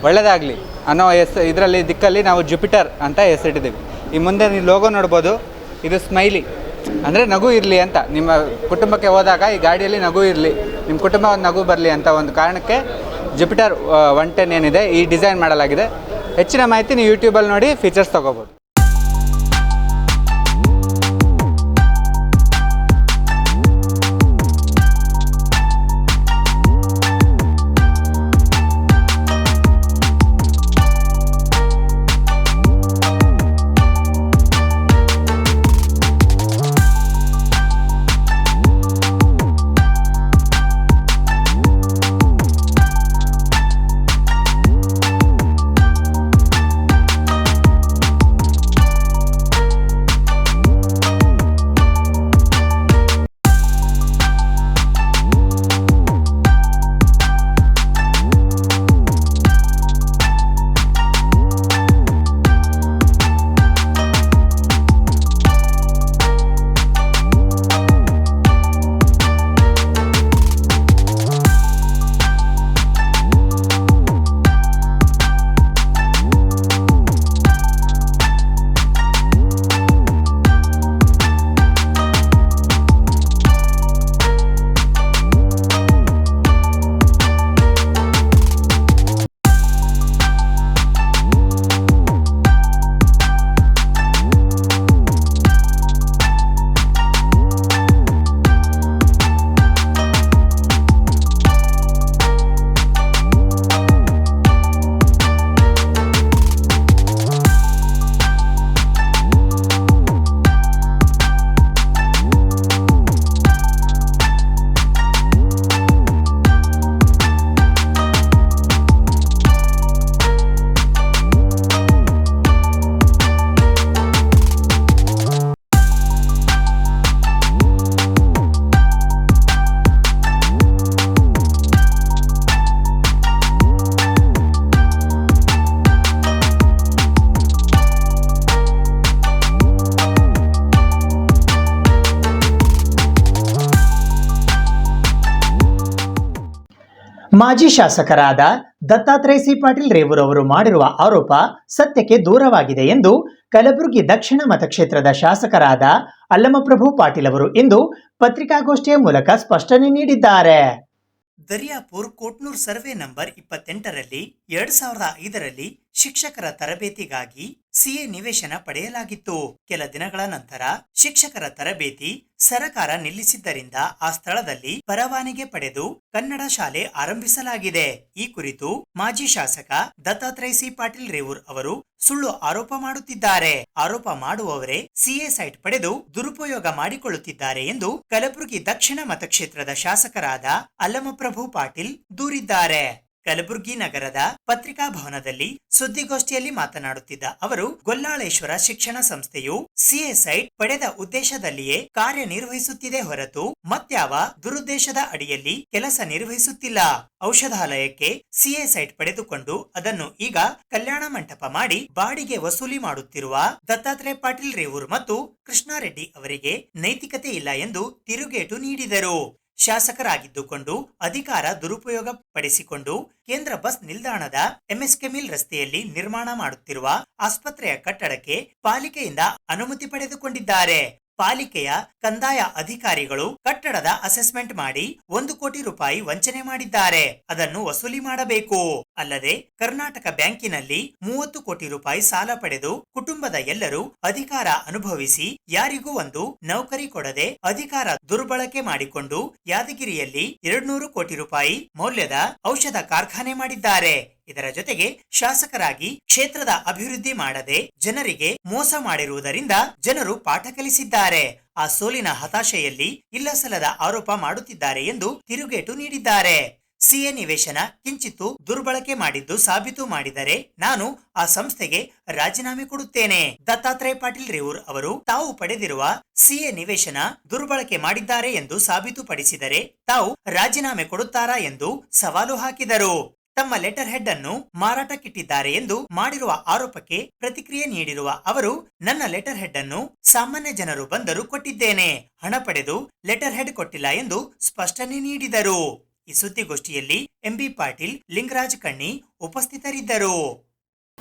ಒಳ್ಳೆಯದಾಗಲಿ ಅನ್ನೋ ಇದರಲ್ಲಿ ದಿಕ್ಕಲ್ಲಿ ನಾವು ಜುಪಿಟರ್ ಅಂತ ಹೆಸರಿಟ್ಟಿದ್ದೀವಿ. ಈ ಮುಂದೆ ನೀವು ಲೋಗೋ ನೋಡ್ಬೋದು, ಇದು ಸ್ಮೈಲಿ ಅಂದರೆ ನಗು ಇರಲಿ ಅಂತ. ನಿಮ್ಮ ಕುಟುಂಬಕ್ಕೆ ಹೋದಾಗ ಈ ಗಾಡಿಯಲ್ಲಿ ನಗು ಇರಲಿ, ನಿಮ್ಮ ಕುಟುಂಬ ಒಂದು ನಗು ಬರಲಿ ಅಂತ ಒಂದು ಕಾರಣಕ್ಕೆ ಜುಪಿಟರ್ 110 ಏನಿದೆ ಈ ಡಿಸೈನ್ ಮಾಡಲಾಗಿದೆ. ಹೆಚ್ಚಿನ ಮಾಹಿತಿ ನೀವು ಯೂಟ್ಯೂಬಲ್ಲಿ ನೋಡಿ ಫೀಚರ್ಸ್ ತೊಗೋಬೋದು. ಮಾಜಿ ಶಾಸಕರಾದ ದತ್ತಾತ್ರೇಯ ಸಿ ಪಾಟೀಲ್ ರೇವೂರ್ ಅವರು ಮಾಡಿರುವ ಆರೋಪ ಸತ್ಯಕ್ಕೆ ದೂರವಾಗಿದೆ ಎಂದು ಕಲಬುರಗಿ ದಕ್ಷಿಣ ಮತಕ್ಷೇತ್ರದ ಶಾಸಕರಾದ ಅಲ್ಲಮಪ್ರಭು ಪಾಟೀಲ್ ಅವರು ಇಂದು ಪತ್ರಿಕಾಗೋಷ್ಠಿಯ ಮೂಲಕ ಸ್ಪಷ್ಟನೆ ನೀಡಿದ್ದಾರೆ. ದರಿಯಾಪುರ್ ಕೋಟ್ನೂರ್ ಸರ್ವೆ ನಂಬರ್ 28ರಲ್ಲಿ 2005ರಲ್ಲಿ ಶಿಕ್ಷಕರ ತರಬೇತಿಗಾಗಿ ಸಿಎ ನಿವೇಶನ ಪಡೆಯಲಾಗಿತ್ತು. ಕೆಲ ದಿನಗಳ ನಂತರ ಶಿಕ್ಷಕರ ತರಬೇತಿ ಸರಕಾರ ನಿಲ್ಲಿಸಿದ್ದರಿಂದ ಆ ಸ್ಥಳದಲ್ಲಿ ಪರವಾನಗಿ ಪಡೆದು ಕನ್ನಡ ಶಾಲೆ ಆರಂಭಿಸಲಾಗಿದೆ. ಈ ಕುರಿತು ಮಾಜಿ ಶಾಸಕ ದತ್ತಾತ್ರೇಯ ಸಿ ಪಾಟೀಲ್ ರೇವೂರ್ ಅವರು ಸುಳ್ಳು ಆರೋಪ ಮಾಡುತ್ತಿದ್ದಾರೆ. ಆರೋಪ ಮಾಡುವವರೇ ಸಿಎ ಸೈಟ್ ಪಡೆದು ದುರುಪಯೋಗ ಮಾಡಿಕೊಳ್ಳುತ್ತಿದ್ದಾರೆ ಎಂದು ಕಲಬುರಗಿ ದಕ್ಷಿಣ ಮತಕ್ಷೇತ್ರದ ಶಾಸಕರಾದ ಅಲ್ಲಮಪ್ರಭು ಪಾಟೀಲ್ ದೂರಿದ್ದಾರೆ. ಕಲಬುರಗಿ ನಗರದ ಪತ್ರಿಕಾ ಭವನದಲ್ಲಿ ಸುದ್ದಿಗೋಷ್ಠಿಯಲ್ಲಿ ಮಾತನಾಡುತ್ತಿದ್ದ ಅವರು, ಗೊಲ್ಲಾಳೇಶ್ವರ ಶಿಕ್ಷಣ ಸಂಸ್ಥೆಯು ಸಿಎ ಸೈಟ್ ಪಡೆದ ಉದ್ದೇಶದಲ್ಲಿಯೇ ಕಾರ್ಯನಿರ್ವಹಿಸುತ್ತಿದೆ ಹೊರತು ಮತ್ಯಾವ ದುರುದ್ದೇಶದ ಅಡಿಯಲ್ಲಿ ಕೆಲಸ ನಿರ್ವಹಿಸುತ್ತಿಲ್ಲ. ಔಷಧಾಲಯಕ್ಕೆ ಸಿಎ ಸೈಟ್ ಪಡೆದುಕೊಂಡು ಅದನ್ನು ಈಗ ಕಲ್ಯಾಣ ಮಂಟಪ ಮಾಡಿ ಬಾಡಿಗೆ ವಸೂಲಿ ಮಾಡುತ್ತಿರುವ ದತ್ತಾತ್ರೇಯ ಪಾಟೀಲ್ ರೇವೂರ್ ಮತ್ತು ಕೃಷ್ಣಾರೆಡ್ಡಿ ಅವರಿಗೆ ನೈತಿಕತೆ ಇಲ್ಲ ಎಂದು ತಿರುಗೇಟು ನೀಡಿದರು. ಶಾಸಕರಾಗಿದ್ದುಕೊಂಡು ಅಧಿಕಾರ ದುರುಪಯೋಗ ಪಡಿಸಿಕೊಂಡು ಕೇಂದ್ರ ಬಸ್ ನಿಲ್ದಾಣದ ಎಂಎಸ್ಕೆ ಮಿಲ್ ರಸ್ತೆಯಲ್ಲಿ ನಿರ್ಮಾಣ ಮಾಡುತ್ತಿರುವ ಆಸ್ಪತ್ರೆಯ ಕಟ್ಟಡಕ್ಕೆ ಪಾಲಿಕೆಯಿಂದ ಅನುಮತಿ ಪಡೆದುಕೊಂಡಿದ್ದಾರೆ. ಪಾಲಿಕೆಯ ಕಂದಾಯ ಅಧಿಕಾರಿಗಳು ಕಟ್ಟಡದ ಅಸೆಸ್ಮೆಂಟ್ ಮಾಡಿ 1 ಕೋಟಿ ರೂಪಾಯಿ ವಂಚನೆ ಮಾಡಿದ್ದಾರೆ. ಅದನ್ನು ವಸೂಲಿ ಮಾಡಬೇಕು. ಅಲ್ಲದೆ ಕರ್ನಾಟಕ ಬ್ಯಾಂಕಿನಲ್ಲಿ 30 ಕೋಟಿ ರೂಪಾಯಿ ಸಾಲ ಪಡೆದು ಕುಟುಂಬದ ಎಲ್ಲರೂ ಅಧಿಕಾರ ಅನುಭವಿಸಿ ಯಾರಿಗೂ ಒಂದು ನೌಕರಿ ಕೊಡದೆ ಅಧಿಕಾರ ದುರ್ಬಳಕೆ ಮಾಡಿಕೊಂಡು ಯಾದಗಿರಿಯಲ್ಲಿ 200 ಕೋಟಿ ರೂಪಾಯಿ ಮೌಲ್ಯದ ಔಷಧ ಕಾರ್ಖಾನೆ ಮಾಡಿದ್ದಾರೆ. ಇದರ ಜೊತೆಗೆ ಶಾಸಕರಾಗಿ ಕ್ಷೇತ್ರದ ಅಭಿವೃದ್ಧಿ ಮಾಡದೆ ಜನರಿಗೆ ಮೋಸ ಮಾಡಿರುವುದರಿಂದ ಜನರು ಪಾಠ ಕಲಿಸಿದ್ದಾರೆ. ಆ ಸೋಲಿನ ಹತಾಶೆಯಲ್ಲಿ ಇಲ್ಲಸಲ್ಲದ ಆರೋಪ ಮಾಡುತ್ತಿದ್ದಾರೆ ಎಂದು ತಿರುಗೇಟು ನೀಡಿದ್ದಾರೆ. ಸಿಎ ನಿವೇಶನ ಕಿಂಚಿತ್ತು ದುರ್ಬಳಕೆ ಮಾಡಿದ್ದು ಸಾಬೀತು ಮಾಡಿದರೆ ನಾನು ಆ ಸಂಸ್ಥೆಗೆ ರಾಜೀನಾಮೆ ಕೊಡುತ್ತೇನೆ. ದತ್ತಾತ್ರೇಯ ಪಾಟೀಲ್ ರೇವೂರ್ ಅವರು ತಾವು ಪಡೆದಿರುವ ಸಿಎ ನಿವೇಶನ ದುರ್ಬಳಕೆ ಮಾಡಿದ್ದಾರೆ ಎಂದು ಸಾಬೀತುಪಡಿಸಿದರೆ ತಾವು ರಾಜೀನಾಮೆ ಕೊಡುತ್ತಾರಾ ಎಂದು ಸವಾಲು ಹಾಕಿದರು. ತಮ್ಮ ಲೆಟರ್ ಹೆಡ್ ಅನ್ನು ಮಾರಾಟಕ್ಕಿಟ್ಟಿದ್ದಾರೆ ಎಂದು ಮಾಡಿರುವ ಆರೋಪಕ್ಕೆ ಪ್ರತಿಕ್ರಿಯೆ ನೀಡಿರುವ ಅವರು, ನನ್ನ ಲೆಟರ್ ಹೆಡ್ ಅನ್ನು ಸಾಮಾನ್ಯ ಜನರು ಬಂದರೂ ಕೊಟ್ಟಿದ್ದೇನೆ, ಹಣ ಪಡೆದು ಲೆಟರ್ ಹೆಡ್ ಕೊಟ್ಟಿಲ್ಲ ಎಂದು ಸ್ಪಷ್ಟನೆ ನೀಡಿದರು. ಈ ಸುದ್ದಿಗೋಷ್ಠಿಯಲ್ಲಿ ಎಂಬಿ ಪಾಟೀಲ್, ಲಿಂಗರಾಜ್ ಕಣ್ಣಿ ಉಪಸ್ಥಿತರಿದ್ದರು.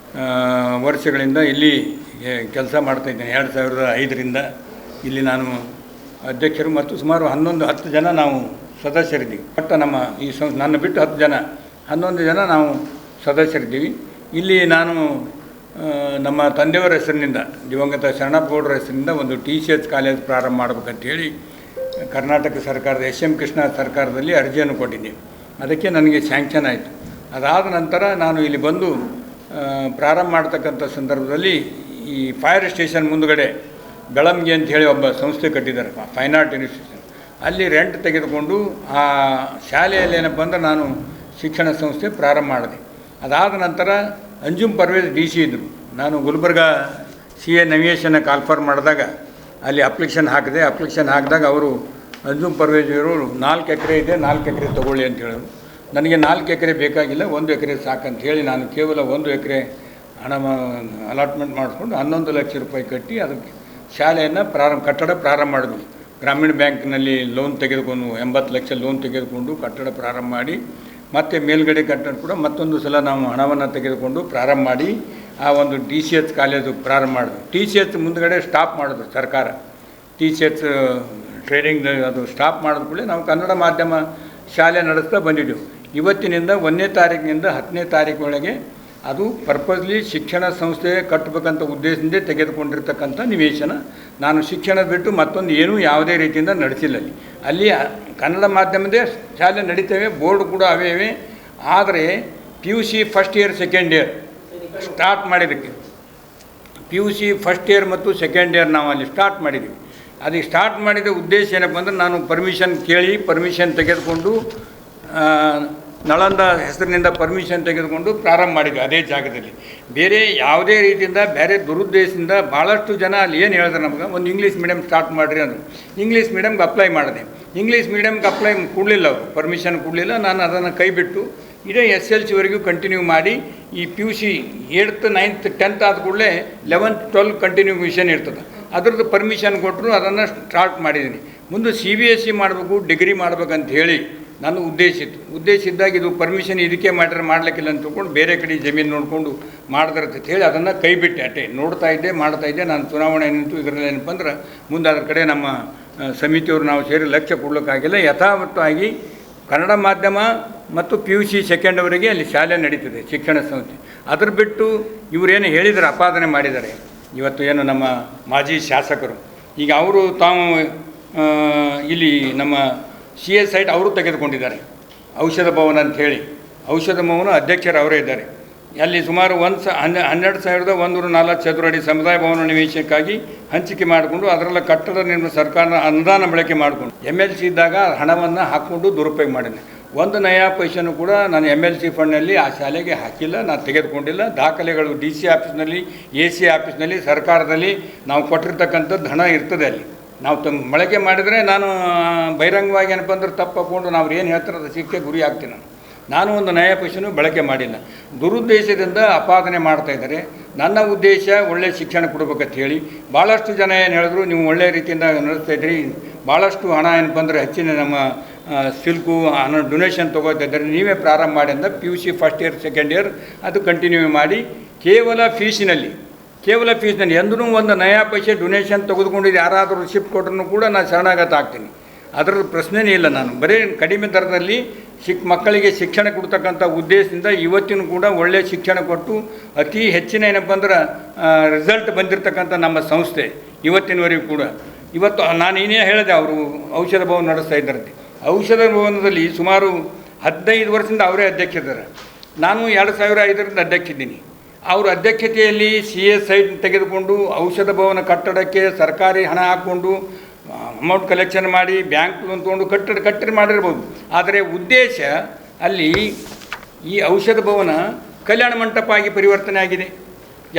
ವರ್ಷಗಳಿಂದ ಇಲ್ಲಿ ಕೆಲಸ ಮಾಡ್ತಾ ಇದ್ದೇನೆ. 2005ರಿಂದ ಇಲ್ಲಿ ನಾನು ಅಧ್ಯಕ್ಷರು ಮತ್ತು ಸುಮಾರು 10 ಜನ ನಾವು ಸದಸ್ಯರಿದ್ದೀವಿ. ಒಟ್ಟು ನಮ್ಮ ಈ ನನ್ನ ಬಿಟ್ಟು 10 ಜನ 11 ಜನ ನಾವು ಸದಸ್ಯರಿದ್ದೀವಿ. ಇಲ್ಲಿ ನಾನು ನಮ್ಮ ತಂದೆಯವರ ಹೆಸರಿನಿಂದ, ದಿವಂಗತ ಶರಣಪ್ಪ ಗೌಡರ ಹೆಸರಿನಿಂದ ಒಂದು TCH ಕಾಲೇಜ್ ಪ್ರಾರಂಭ ಮಾಡಬೇಕಂತೇಳಿ ಕರ್ನಾಟಕ ಸರ್ಕಾರದ SM ಕೃಷ್ಣ ಸರ್ಕಾರದಲ್ಲಿ ಅರ್ಜಿಯನ್ನು ಕೊಟ್ಟಿದ್ದೆ. ಅದಕ್ಕೆ ನನಗೆ ಸ್ಯಾಂಕ್ಷನ್ ಆಯಿತು. ಅದಾದ ನಂತರ ನಾನು ಇಲ್ಲಿ ಬಂದು ಪ್ರಾರಂಭ ಮಾಡ್ತಕ್ಕಂಥ ಸಂದರ್ಭದಲ್ಲಿ ಈ ಫೈರ್ ಸ್ಟೇಷನ್ ಮುಂದುಗಡೆ ಬೆಳಂಗಿ ಅಂಥೇಳಿ ಒಬ್ಬ ಸಂಸ್ಥೆ ಕಟ್ಟಿದ್ದಾರೆ, ಫೈನ್ ಆರ್ಟ್ ಇನ್ಸ್ಟಿಟ್ಯೂಷನ್. ಅಲ್ಲಿ ರೆಂಟ್ ತೆಗೆದುಕೊಂಡು ಆ ಶಾಲೆಯಲ್ಲಿ ಏನಪ್ಪ ಅಂದ್ರೆ ನಾನು ಶಿಕ್ಷಣ ಸಂಸ್ಥೆ ಪ್ರಾರಂಭ ಮಾಡಿದೆ. ಅದಾದ ನಂತರ ಅಂಜುಮ್ ಪರ್ವೇಜ್ DC ಇದ್ದರು. ನಾನು ಗುಲ್ಬರ್ಗ CA ನಿವೇಶನ ಕಾಲ್ಫರ್ ಮಾಡಿದಾಗ ಅಲ್ಲಿ ಅಪ್ಲಿಕೇಶನ್ ಹಾಕಿದೆ. ಅಪ್ಲಿಕೇಶನ್ ಹಾಕಿದಾಗ ಅವರು ಅಂಜುಮ್ ಪರ್ವೇಜ್ ಇವರು 4 ಎಕರೆ ಇದೆ, 4 ಎಕರೆ ತೊಗೊಳ್ಳಿ ಅಂತ ಹೇಳಿದ್ರು. ನನಗೆ 4 ಎಕರೆ ಬೇಕಾಗಿಲ್ಲ, 1 ಎಕರೆ ಸಾಕಂತ ಹೇಳಿ ನಾನು ಕೇವಲ 1 ಎಕರೆ ಹಣ ಅಲಾಟ್ಮೆಂಟ್ ಮಾಡಿಸ್ಕೊಂಡು 11 ಲಕ್ಷ ರೂಪಾಯಿ ಕಟ್ಟಿ ಅದಕ್ಕೆ ಶಾಲೆಯನ್ನು ಕಟ್ಟಡ ಪ್ರಾರಂಭ ಮಾಡಿದ್ವಿ. ಗ್ರಾಮೀಣ ಬ್ಯಾಂಕ್ನಲ್ಲಿ ಲೋನ್ ತೆಗೆದುಕೊಂಡು 80 ಲಕ್ಷ ಲೋನ್ ತೆಗೆದುಕೊಂಡು ಕಟ್ಟಡ ಪ್ರಾರಂಭ ಮಾಡಿ, ಮತ್ತು ಮೇಲ್ಗಡೆ ಕಟ್ಟಡ ಕೂಡ ಮತ್ತೊಂದು ಸಲ ನಾವು ಹಣವನ್ನು ತೆಗೆದುಕೊಂಡು ಪ್ರಾರಂಭ ಮಾಡಿ ಆ ಒಂದು TCH ಕಾಲೇಜು ಪ್ರಾರಂಭ ಮಾಡಿದ್ವಿ. TCH ಮುಂದುಗಡೆ ಸ್ಟಾಪ್ ಮಾಡಿದ್ರು ಸರ್ಕಾರ. TCH ಟ್ರೈನಿಂಗ್ ಅದು ಸ್ಟಾಪ್ ಮಾಡಿದ ಕೂಡಲೇ ನಾವು ಕನ್ನಡ ಮಾಧ್ಯಮ ಶಾಲೆ ನಡೆಸ್ತಾ ಬಂದಿದ್ದೆವು. ಇವತ್ತಿನಿಂದ 1ನೇ ತಾರೀಕಿನಿಂದ 10ನೇ ತಾರೀಕು ಒಳಗೆ ಅದು ಪರ್ಪಸ್ಲಿ ಶಿಕ್ಷಣ ಸಂಸ್ಥೆ ಕಟ್ಟಬೇಕಂತ ಉದ್ದೇಶದಿಂದ ತೆಗೆದುಕೊಂಡಿರ್ತಕ್ಕಂಥ ನಿವೇಶನ. ನಾನು ಶಿಕ್ಷಣ ಬಿಟ್ಟು ಮತ್ತೊಂದು ಏನೂ ಯಾವುದೇ ರೀತಿಯಿಂದ ನಡೆಸಿಲ್ಲ. ಅಲ್ಲಿ ಕನ್ನಡ ಮಾಧ್ಯಮದೇ ಶಾಲೆ ನಡೀತೇವೆ, ಬೋರ್ಡ್ ಕೂಡ ಅವೇ ಇವೆ. ಆದರೆ PUC first year second year start ಮಾಡಿದ್ದಕ್ಕೆ PUC ಫಸ್ಟ್ ಇಯರ್ ಮತ್ತು ಸೆಕೆಂಡ್ ಇಯರ್ ನಾವು ಅಲ್ಲಿ ಸ್ಟಾರ್ಟ್ ಮಾಡಿದ್ದೀವಿ. ಅದಕ್ಕೆ ಸ್ಟಾರ್ಟ್ ಮಾಡಿದ ಉದ್ದೇಶ ಏನಪ್ಪ ಅಂದರೆ ನಾನು ಪರ್ಮಿಷನ್ ಕೇಳಿ ಪರ್ಮಿಷನ್ ತೆಗೆದುಕೊಂಡು ನಳಂದ ಹೆಸರಿನಿಂದ ಪರ್ಮಿಷನ್ ತೆಗೆದುಕೊಂಡು ಪ್ರಾರಂಭ ಮಾಡಿದ್ವಿ ಅದೇ ಜಾಗದಲ್ಲಿ. ಬೇರೆ ಯಾವುದೇ ರೀತಿಯಿಂದ ಬೇರೆ ದುರುದ್ದೇಶದಿಂದ ಭಾಳಷ್ಟು ಜನ ಅಲ್ಲಿ ಏನು ಹೇಳಿದ್ರೆ ನಮ್ಗೆ ಒಂದು ಇಂಗ್ಲೀಷ್ ಮೀಡಿಯಮ್ ಸ್ಟಾರ್ಟ್ ಮಾಡಿರಿ ಅಂದರು. ಇಂಗ್ಲೀಷ್ ಮೀಡಿಯಮ್ಗೆ ಅಪ್ಲೈ ಮಾಡಿದೆ. ಇಂಗ್ಲೀಷ್ ಮೀಡಿಯಮ್ಗೆ ಅಪ್ಲೈ ಕೊಡಲಿಲ್ಲ, ಅವರು ಪರ್ಮಿಷನ್ ಕೊಡಲಿಲ್ಲ. ನಾನು ಅದನ್ನು ಕೈ ಬಿಟ್ಟು ಇದೇ SLCವರೆಗೂ ಕಂಟಿನ್ಯೂ ಮಾಡಿ ಈ PUC 8th 9th 10th ಆದ ಕೂಡಲೇ 11th 12 ಕಂಟಿನ್ಯೂಷನ್ ಇರ್ತದೆ. ಅದ್ರದ್ದು ಪರ್ಮಿಷನ್ ಕೊಟ್ಟರು, ಅದನ್ನು ಸ್ಟಾರ್ಟ್ ಮಾಡಿದ್ದೀನಿ. ಮುಂದೆ CBSE ಮಾಡಬೇಕು, ಡಿಗ್ರಿ ಮಾಡ್ಬೇಕಂತ ಹೇಳಿ ನನ್ನ ಉದ್ದೇಶ ಇದ್ದಾಗ ಇದು ಪರ್ಮಿಷನ್ ಇದಕ್ಕೆ ಮಾಡಲಿಕ್ಕಿಲ್ಲ ಅಂತ ತಿಳ್ಕೊಂಡು ಬೇರೆ ಕಡೆ ಜಮೀನು ನೋಡಿಕೊಂಡು ಮಾಡಿದ್ರಂತ ಹೇಳಿ ಅದನ್ನು ಕೈ ಬಿಟ್ಟೆ. ಅಷ್ಟೇ ಮಾಡ್ತಾ ಇದ್ದೆ. ನಾನು ಚುನಾವಣೆ ನಿಂತು ಇದರಲ್ಲಿ ಏನಪ್ಪ ಅಂದ್ರೆ ಮುಂದೆ ಅದ್ರ ಕಡೆ ನಮ್ಮ ಸಮಿತಿಯವರು ನಾವು ಸೇರಿ ಲಕ್ಷ್ಯ ಕೊಡಲಿಕ್ಕಾಗಿಲ್ಲ. ಯಥಾವತ್ತಾಗಿ ಕನ್ನಡ ಮಾಧ್ಯಮ ಮತ್ತು PUC ಸೆಕೆಂಡ್ವರೆಗೆ ಅಲ್ಲಿ ಶಾಲೆ ನಡೀತದೆ ಶಿಕ್ಷಣ ಸಂಸ್ಥೆ. ಅದ್ರ ಬಿಟ್ಟು ಇವರೇನು ಹೇಳಿದರೆ ಅಪಾದನೆ ಮಾಡಿದ್ದಾರೆ. ಇವತ್ತು ಏನು ನಮ್ಮ ಮಾಜಿ ಶಾಸಕರು ಈಗ ಅವರು ತಾವು ಇಲ್ಲಿ ನಮ್ಮ CA ಸೈಟ್ ಅವರು ತೆಗೆದುಕೊಂಡಿದ್ದಾರೆ. ಔಷಧ ಭವನ ಅಂತ ಹೇಳಿ ಔಷಧ ಭವನ ಅಧ್ಯಕ್ಷರು ಅವರೇ ಇದ್ದಾರೆ. ಅಲ್ಲಿ ಸುಮಾರು 12,104 ಚದುರ ಅಡಿ ಸಮುದಾಯ ಭವನ ನಿವೇಶನಕ್ಕಾಗಿ ಹಂಚಿಕೆ ಮಾಡಿಕೊಂಡು ಅದರಲ್ಲ ಕಟ್ಟಡ ನಿರ್ಮಾಣ ಸರ್ಕಾರ ಅನುದಾನ ಬಳಕೆ ಮಾಡಿಕೊಂಡು MLC ಇದ್ದಾಗ ಹಣವನ್ನು ಹಾಕ್ಕೊಂಡು ದುರುಪಯೋಗ ಮಾಡಿದೆ. 1 ನಯಾ ಪೈಸೆನೂ ಕೂಡ ನಾನು MLC ಫಂಡ್ನಲ್ಲಿ ಆ ಶಾಲೆಗೆ ಹಾಕಿಲ್ಲ, ನಾನು ತೆಗೆದುಕೊಂಡಿಲ್ಲ. ದಾಖಲೆಗಳು DC ಆಫೀಸ್ನಲ್ಲಿ AC ಆಫೀಸ್ನಲ್ಲಿ ಸರ್ಕಾರದಲ್ಲಿ ನಾವು ಕೊಟ್ಟಿರ್ತಕ್ಕಂಥದ್ದು ಹಣ ಇರ್ತದೆ. ಅಲ್ಲಿ ನಾವು ಬಳಕೆ ಮಾಡಿದರೆ ನಾನು ಬಹಿರಂಗವಾಗಿ ಏನಪ್ಪ ಅಂದ್ರೆ ತಪ್ಪು ಹಾಕ್ಕೊಂಡು ನಾವು ಏನು ಹೇಳ್ತಾರೆ ಅದು ಶಿಕ್ಷೆ ಗುರಿ ಆಗ್ತೀನಿ. ನಾನು 1 ನಯಾ ಪೈಸೆನೂ ಬಳಕೆ ಮಾಡಿಲ್ಲ. ದುರುದ್ದೇಶದಿಂದ ಅಪಾದನೆ ಮಾಡ್ತಾಯಿದ್ದಾರೆ. ನನ್ನ ಉದ್ದೇಶ ಒಳ್ಳೆಯ ಶಿಕ್ಷಣ ಕೊಡಬೇಕಂತ ಹೇಳಿ ಭಾಳಷ್ಟು ಜನ ಏನು ಹೇಳಿದ್ರು, ನೀವು ಒಳ್ಳೆಯ ರೀತಿಯಿಂದ ನಡೆಸ್ತಾಯಿದ್ರಿ, ಭಾಳಷ್ಟು ಹಣ ಏನಪ್ಪ ಅಂದರೆ ಹೆಚ್ಚಿನ ನಮ್ಮ ಸಿಲ್ಕು ಹಣ ಡೊನೇಷನ್ ತೊಗೋತಿದ್ದಾರೆ, ನೀವೇ ಪ್ರಾರಂಭ ಮಾಡಿ ಅಂತ PUC first year second year ಅದು ಕಂಟಿನ್ಯೂ ಮಾಡಿ ಕೇವಲ ಫೀಸಿನಲ್ಲಿ ಎಂದೂ 1 ನಯಾ ಪೈಸೆ ಡೊನೇಷನ್ ತೆಗೆದುಕೊಂಡಿದ್ದು ಯಾರಾದರೂ ರಿಸಿಪ್ಟ್ ಕೊಟ್ಟರು ಕೂಡ ನಾನು ಶರಣಾಗತ ಆಗ್ತೀನಿ. ಅದರ ಪ್ರಶ್ನೆನೇ ಇಲ್ಲ. ನಾನು ಬರೀ ಕಡಿಮೆ ದರದಲ್ಲಿ ಮಕ್ಕಳಿಗೆ ಶಿಕ್ಷಣ ಕೊಡ್ತಕ್ಕಂಥ ಉದ್ದೇಶದಿಂದ ಇವತ್ತಿನೂ ಕೂಡ ಒಳ್ಳೆಯ ಶಿಕ್ಷಣ ಕೊಟ್ಟು ಅತಿ ಹೆಚ್ಚಿನ ಏನಪ್ಪ ಅಂದ್ರೆ ರಿಸಲ್ಟ್ ಬಂದಿರತಕ್ಕಂಥ ನಮ್ಮ ಸಂಸ್ಥೆ ಇವತ್ತಿನವರೆಗೂ ಕೂಡ. ಇವತ್ತು ನಾನು ಏನೇ ಹೇಳಿದೆ, ಅವರು ಔಷಧ ಭವನ ನಡೆಸ್ತಾ ಇದ್ದಾರಂತೆ. ಔಷಧ ಭವನದಲ್ಲಿ ಸುಮಾರು 15 ವರ್ಷದಿಂದ ಅವರೇ ಅಧ್ಯಕ್ಷರಿದ್ದಾರೆ. ನಾನು 2005ರಿಂದ ಅಧ್ಯಕ್ಷ ಇದ್ದೀನಿ. ಅವರ ಅಧ್ಯಕ್ಷತೆಯಲ್ಲಿ CA ಸೈಟ್ ತೆಗೆದುಕೊಂಡು ಔಷಧ ಭವನ ಕಟ್ಟಡಕ್ಕೆ ಸರ್ಕಾರಿ ಹಣ ಹಾಕ್ಕೊಂಡು ಅಮೌಂಟ್ ಕಲೆಕ್ಷನ್ ಮಾಡಿ ಬ್ಯಾಂಕ್ ಲೋನ್ ತೊಗೊಂಡು ಕಟ್ಟಡ ಮಾಡಿರ್ಬೋದು. ಆದರೆ ಉದ್ದೇಶ ಅಲ್ಲಿ ಈ ಔಷಧ ಭವನ ಕಲ್ಯಾಣ ಮಂಟಪ ಆಗಿ ಪರಿವರ್ತನೆ ಆಗಿದೆ.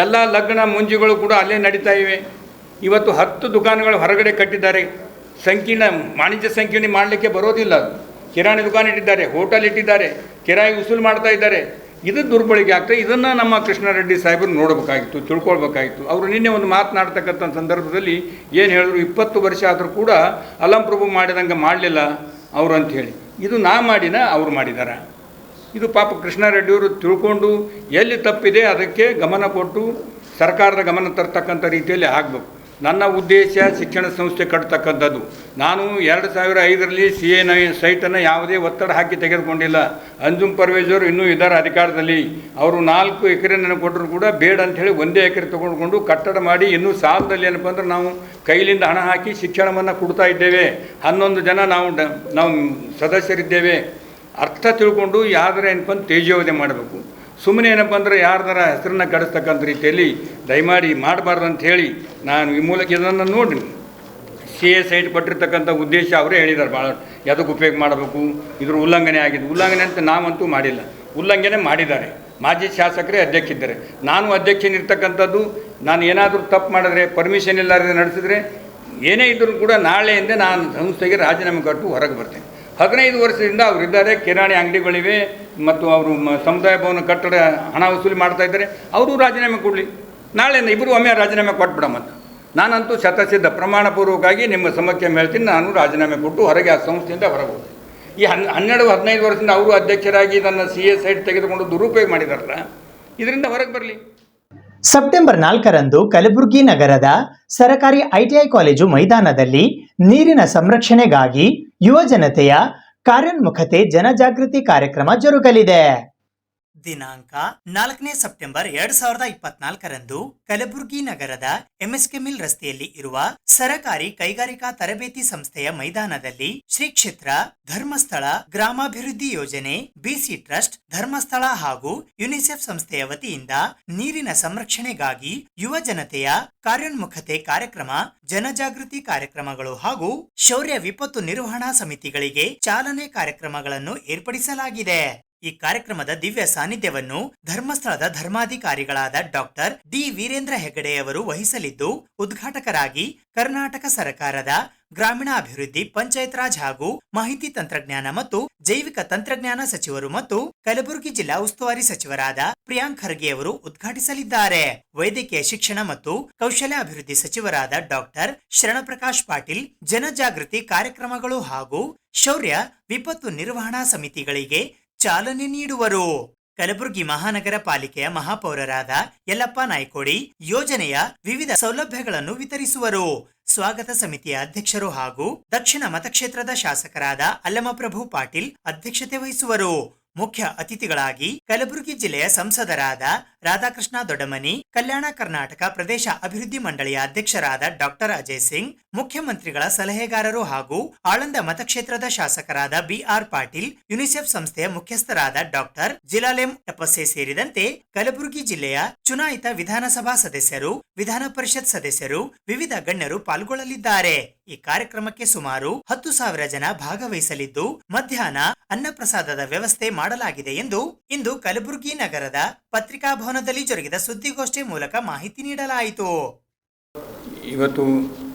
ಎಲ್ಲ ಲಗ್ನ ಮುಂಜಿಗಳು ಕೂಡ ಅಲ್ಲೇ ನಡೀತಾ ಇವೆ. ಇವತ್ತು 10 ದುಕಾನುಗಳು ಹೊರಗಡೆ ಕಟ್ಟಿದ್ದಾರೆ. ಸಂಕೀರ್ಣ ವಾಣಿಜ್ಯ ಸಂಕೀರ್ಣ ಮಾಡಲಿಕ್ಕೆ ಬರೋದಿಲ್ಲ. ಕಿರಾಣಿ ದುಕಾನ್ ಇಟ್ಟಿದ್ದಾರೆ, ಹೋಟೆಲ್ ಇಟ್ಟಿದ್ದಾರೆ, ಕಿರಾಯಿ ವಸೂಲು ಮಾಡ್ತಾ ಇದ್ದಾರೆ. ಇದು ದುರ್ಬಳಕೆ ಆಗ್ತದೆ. ಇದನ್ನು ನಮ್ಮ ಕೃಷ್ಣಾರೆಡ್ಡಿ ಸಾಹೇಬರು ನೋಡಬೇಕಾಗಿತ್ತು, ತಿಳ್ಕೊಳ್ಬೇಕಾಗಿತ್ತು. ಅವರು ನಿನ್ನೆ ಒಂದು ಮಾತನಾಡ್ತಕ್ಕಂಥ ಸಂದರ್ಭದಲ್ಲಿ ಏನು ಹೇಳಿದ್ರು, 20 ವರ್ಷ ಆದರೂ ಕೂಡ ಅಲ್ಲಂಪ್ರಭು ಮಾಡಿದಂಗೆ ಮಾಡಲಿಲ್ಲ ಅವರು ಅಂಥೇಳಿ. ಇದು ನಾ ಮಾಡಿನ ಅವ್ರು ಮಾಡಿದಾರ? ಇದು ಪಾಪ ಕೃಷ್ಣಾರೆಡ್ಡಿಯವರು ತಿಳ್ಕೊಂಡು ಎಲ್ಲಿ ತಪ್ಪಿದೆ ಅದಕ್ಕೆ ಗಮನ ಕೊಟ್ಟು ಸರ್ಕಾರದ ಗಮನ ತರ್ತಕ್ಕಂಥ ರೀತಿಯಲ್ಲಿ ಆಗಬೇಕು. ನನ್ನ ಉದ್ದೇಶ ಶಿಕ್ಷಣ ಸಂಸ್ಥೆ ಕಟ್ತಕ್ಕಂಥದ್ದು. ನಾನು 2005ರಲ್ಲಿ CA ಸೈಟನ್ನು ಯಾವುದೇ ಒತ್ತಡ ಹಾಕಿ ತೆಗೆದುಕೊಂಡಿಲ್ಲ. ಅಂಜುಮ್ ಪರ್ವೇಜ್ ಅವರು ಇನ್ನೂ ಇದ್ದಾರೆ ಅಧಿಕಾರದಲ್ಲಿ. ಅವರು 4 ಎಕರೆ ನನಗೆ ಕೊಟ್ಟರು ಕೂಡ ಬೇಡ ಅಂಥೇಳಿ 1 ಎಕರೆ ತೊಗೊಂಡ್ಕೊಂಡು ಕಟ್ಟಡ ಮಾಡಿ ಇನ್ನೂ ಸಾಲದಲ್ಲಿ ಏನಪ್ಪ ಅಂದ್ರೆ ನಾವು ಕೈಲಿಂದ ಹಣ ಹಾಕಿ ಶಿಕ್ಷಣವನ್ನು ಕೊಡ್ತಾ ಇದ್ದೇವೆ. 11 ಜನ ನಾವು ಸದಸ್ಯರಿದ್ದೇವೆ. ಅರ್ಥ ತಿಳ್ಕೊಂಡು ಯಾವ್ದಾರ ಏನಪ್ಪ ಅಂದ್ರೆ ತೇಜೋವಧೆ ಮಾಡಬೇಕು. ಸುಮ್ಮನೆ ಏನಪ್ಪ ಅಂದರೆ ಯಾರ್ದಾರ ಹೆಸರನ್ನ ಕೆಡಿಸ್ತಕ್ಕಂಥ ರೀತಿಯಲ್ಲಿ ದಯಮಾಡಿ ಮಾಡಬಾರ್ದು ಅಂತ ಹೇಳಿ ನಾನು ಈ ಮೂಲಕ ಇದನ್ನು ನೋಡಿ CA ಸೈಟ್ ಕೊಟ್ಟಿರ್ತಕ್ಕಂಥ ಉದ್ದೇಶ ಅವರೇ ಹೇಳಿದ್ದಾರೆ. ಭಾಳ ಯಾವುದಕ್ಕೆ ಉಪಯೋಗ ಮಾಡಬೇಕು, ಇದ್ರ ಉಲ್ಲಂಘನೆ ಆಗಿದೆ. ಉಲ್ಲಂಘನೆ ಅಂತ ನಾವಂತೂ ಮಾಡಿಲ್ಲ, ಉಲ್ಲಂಘನೆ ಮಾಡಿದ್ದಾರೆ. ಮಾಜಿ ಶಾಸಕರೇ ಅಧ್ಯಕ್ಷರಿದ್ದಾರೆ, ನಾನು ಅಧ್ಯಕ್ಷನಿರ್ತಕ್ಕಂಥದ್ದು. ನಾನು ಏನಾದರೂ ತಪ್ಪು ಮಾಡಿದ್ರೆ, ಪರ್ಮಿಷನ್ ಇಲ್ಲಾರದೆ ನಡೆಸಿದ್ರೆ, ಏನೇ ಇದ್ದರೂ ಕೂಡ ನಾಳೆಯಿಂದ ನಾನು ಸಂಸ್ಥೆಗೆ ರಾಜೀನಾಮೆ ಕೊಟ್ಟು ಹೊರಗೆ ಬರ್ತೇನೆ. 15 ವರ್ಷದಿಂದ ಅವರಿದ್ದಾರೆ. ಕಿರಾಣಿ ಅಂಗಡಿಗಳಿವೆ ಮತ್ತು ಅವರು ಸಮುದಾಯ ಭವನ ಕಟ್ಟಡ ಹಣ ವಸೂಲಿ ಮಾಡ್ತಾ ಇದ್ದಾರೆ. ಅವರು ರಾಜೀನಾಮೆ ಕೊಡಲಿ. ನಾಳೆಯಿಂದ ಇಬ್ಬರು ಒಮ್ಮೆ ರಾಜೀನಾಮೆ ಕೊಟ್ಬಿಡಮ್ಮಂತ. ನಾನಂತೂ ಶತಸಿದ್ಧ ಪ್ರಮಾಣಪೂರ್ವಕವಾಗಿ ನಿಮ್ಮ ಸಮಕ್ಷೆ ಹೇಳ್ತೀನಿ. ನಾನು ರಾಜೀನಾಮೆ ಕೊಟ್ಟು ಹೊರಗೆ ಆ ಸಂಸ್ಥೆಯಿಂದ ಹೊರಗೆ ಹೋಗ್ತೀನಿ. ಈ 12-15 ವರ್ಷದಿಂದ ಅವರು ಅಧ್ಯಕ್ಷರಾಗಿ ನನ್ನ CA ಸೈಟ್ ತೆಗೆದುಕೊಂಡು ದುರುಪಯೋಗ ಮಾಡಿದಾರಲ್ಲ, ಇದರಿಂದ ಹೊರಗೆ ಬರಲಿ. ಸೆಪ್ಟೆಂಬರ್ 4ರಂದು ಕಲಬುರಗಿ ನಗರದ ಸರಕಾರಿ ITI ಕಾಲೇಜು ಮೈದಾನದಲ್ಲಿ ನೀರಿನ ಸಂರಕ್ಷಣೆಗಾಗಿ ಯುವ ಜನತೆಯ ಕಾರ್ಯೋನ್ಮುಖತೆ ಜನಜಾಗೃತಿ ಕಾರ್ಯಕ್ರಮ ಜರುಗಲಿದೆ. ದಿನಾಂಕ 4ನೇ ಸೆಪ್ಟೆಂಬರ್ 2024ರಂದು ಕಲಬುರಗಿ ನಗರದ MSK ಮಿಲ್ ರಸ್ತೆಯಲ್ಲಿ ಇರುವ ಸರಕಾರಿ ಕೈಗಾರಿಕಾ ತರಬೇತಿ ಸಂಸ್ಥೆಯ ಮೈದಾನದಲ್ಲಿ ಶ್ರೀ ಕ್ಷೇತ್ರ ಧರ್ಮಸ್ಥಳ ಗ್ರಾಮಾಭಿವೃದ್ಧಿ ಯೋಜನೆ, BC ಟ್ರಸ್ಟ್ ಧರ್ಮಸ್ಥಳ ಹಾಗೂ ಯುನಿಸೆಫ್ ಸಂಸ್ಥೆಯ ವತಿಯಿಂದ ನೀರಿನ ಸಂರಕ್ಷಣೆಗಾಗಿ ಯುವ ಜನತೆಯ ಕಾರ್ಯೋನ್ಮುಖತೆ ಕಾರ್ಯಕ್ರಮ, ಜನಜಾಗೃತಿ ಕಾರ್ಯಕ್ರಮಗಳು ಹಾಗೂ ಶೌರ್ಯ ವಿಪತ್ತು ನಿರ್ವಹಣಾ ಸಮಿತಿಗಳಿಗೆ ಚಾಲನೆ ಕಾರ್ಯಕ್ರಮಗಳನ್ನು ಏರ್ಪಡಿಸಲಾಗಿದೆ. ಈ ಕಾರ್ಯಕ್ರಮದ ದಿವ್ಯ ಸಾನ್ನಿಧ್ಯವನ್ನು ಧರ್ಮಸ್ಥಳದ ಧರ್ಮಾಧಿಕಾರಿಗಳಾದ ಡಾಕ್ಟರ್ ಡಿ ವೀರೇಂದ್ರ ಹೆಗಡೆಯವರು ವಹಿಸಲಿದ್ದು, ಉದ್ಘಾಟಕರಾಗಿ ಕರ್ನಾಟಕ ಸರ್ಕಾರದ ಗ್ರಾಮೀಣಾಭಿವೃದ್ಧಿ, ಪಂಚಾಯತ್ ರಾಜ್ ಹಾಗೂ ಮಾಹಿತಿ ತಂತ್ರಜ್ಞಾನ ಮತ್ತು ಜೈವಿಕ ತಂತ್ರಜ್ಞಾನ ಸಚಿವರು ಮತ್ತು ಕಲಬುರಗಿ ಜಿಲ್ಲಾ ಉಸ್ತುವಾರಿ ಸಚಿವರಾದ ಪ್ರಿಯಾಂಕ್ ಖರ್ಗೆ ಅವರು ಉದ್ಘಾಟಿಸಲಿದ್ದಾರೆ. ವೈದ್ಯಕೀಯ ಶಿಕ್ಷಣ ಮತ್ತು ಕೌಶಲ್ಯಾಭಿವೃದ್ಧಿ ಸಚಿವರಾದ ಡಾಕ್ಟರ್ ಶರಣಪ್ರಕಾಶ್ ಪಾಟೀಲ್ ಜನಜಾಗೃತಿ ಕಾರ್ಯಕ್ರಮಗಳು ಹಾಗೂ ಶೌರ್ಯ ವಿಪತ್ತು ನಿರ್ವಹಣಾ ಸಮಿತಿಗಳಿಗೆ ಚಾಲನೆ ನೀಡುವರು. ಕಲಬುರಗಿ ಮಹಾನಗರ ಪಾಲಿಕೆಯ ಮಹಾಪೌರರಾದ ಯಲ್ಲಪ್ಪ ನಾಯ್ಕೋಡಿ ಯೋಜನೆಯ ವಿವಿಧ ಸೌಲಭ್ಯಗಳನ್ನು ವಿತರಿಸುವರು. ಸ್ವಾಗತ ಸಮಿತಿಯ ಅಧ್ಯಕ್ಷರು ಹಾಗೂ ದಕ್ಷಿಣ ಮತಕ್ಷೇತ್ರದ ಶಾಸಕರಾದ ಅಲ್ಲಮಪ್ರಭು ಪಾಟೀಲ್ ಅಧ್ಯಕ್ಷತೆ ವಹಿಸುವರು. ಮುಖ್ಯ ಅತಿಥಿಗಳಾಗಿ ಕಲಬುರಗಿ ಜಿಲ್ಲೆಯ ಸಂಸದರಾದ ರಾಧಾಕೃಷ್ಣ ದೊಡ್ಡಮನಿ, ಕಲ್ಯಾಣ ಕರ್ನಾಟಕ ಪ್ರದೇಶ ಅಭಿವೃದ್ಧಿ ಮಂಡಳಿಯ ಅಧ್ಯಕ್ಷರಾದ ಡಾಕ್ಟರ್ ಅಜಯ್ ಸಿಂಗ್, ಮುಖ್ಯಮಂತ್ರಿಗಳ ಸಲಹೆಗಾರರು ಹಾಗೂ ಆಳಂದ ಮತಕ್ಷೇತ್ರದ ಶಾಸಕರಾದ BR ಪಾಟೀಲ್, ಯುನಿಸೆಫ್ ಸಂಸ್ಥೆಯ ಮುಖ್ಯಸ್ಥರಾದ ಡಾಕ್ಟರ್ ಜಿಲಾಲೆಂ ಟಪಸೆ ಸೇರಿದಂತೆ ಕಲಬುರಗಿ ಜಿಲ್ಲೆಯ ಚುನಾಯಿತ ವಿಧಾನಸಭಾ ಸದಸ್ಯರು, ವಿಧಾನ ಪರಿಷತ್ ಸದಸ್ಯರು, ವಿವಿಧ ಗಣ್ಯರು ಪಾಲ್ಗೊಳ್ಳಲಿದ್ದಾರೆ. ಈ ಕಾರ್ಯಕ್ರಮಕ್ಕೆ ಸುಮಾರು 10,000 ಜನ ಭಾಗವಹಿಸಲಿದ್ದು, ಮಧ್ಯಾಹ್ನ ಅನ್ನಪ್ರಸಾದದ ವ್ಯವಸ್ಥೆ ಮಾಡಲಾಗಿದೆ ಎಂದು ಇಂದು ಕಲಬುರಗಿ ನಗರದ ಪತ್ರಿಕಾ ಭವನದಲ್ಲಿ ಜರುಗಿದ ಸುದ್ದಿಗೋಷ್ಠಿ ಮೂಲಕ ಮಾಹಿತಿ ನೀಡಲಾಯಿತು. ಇವತ್ತು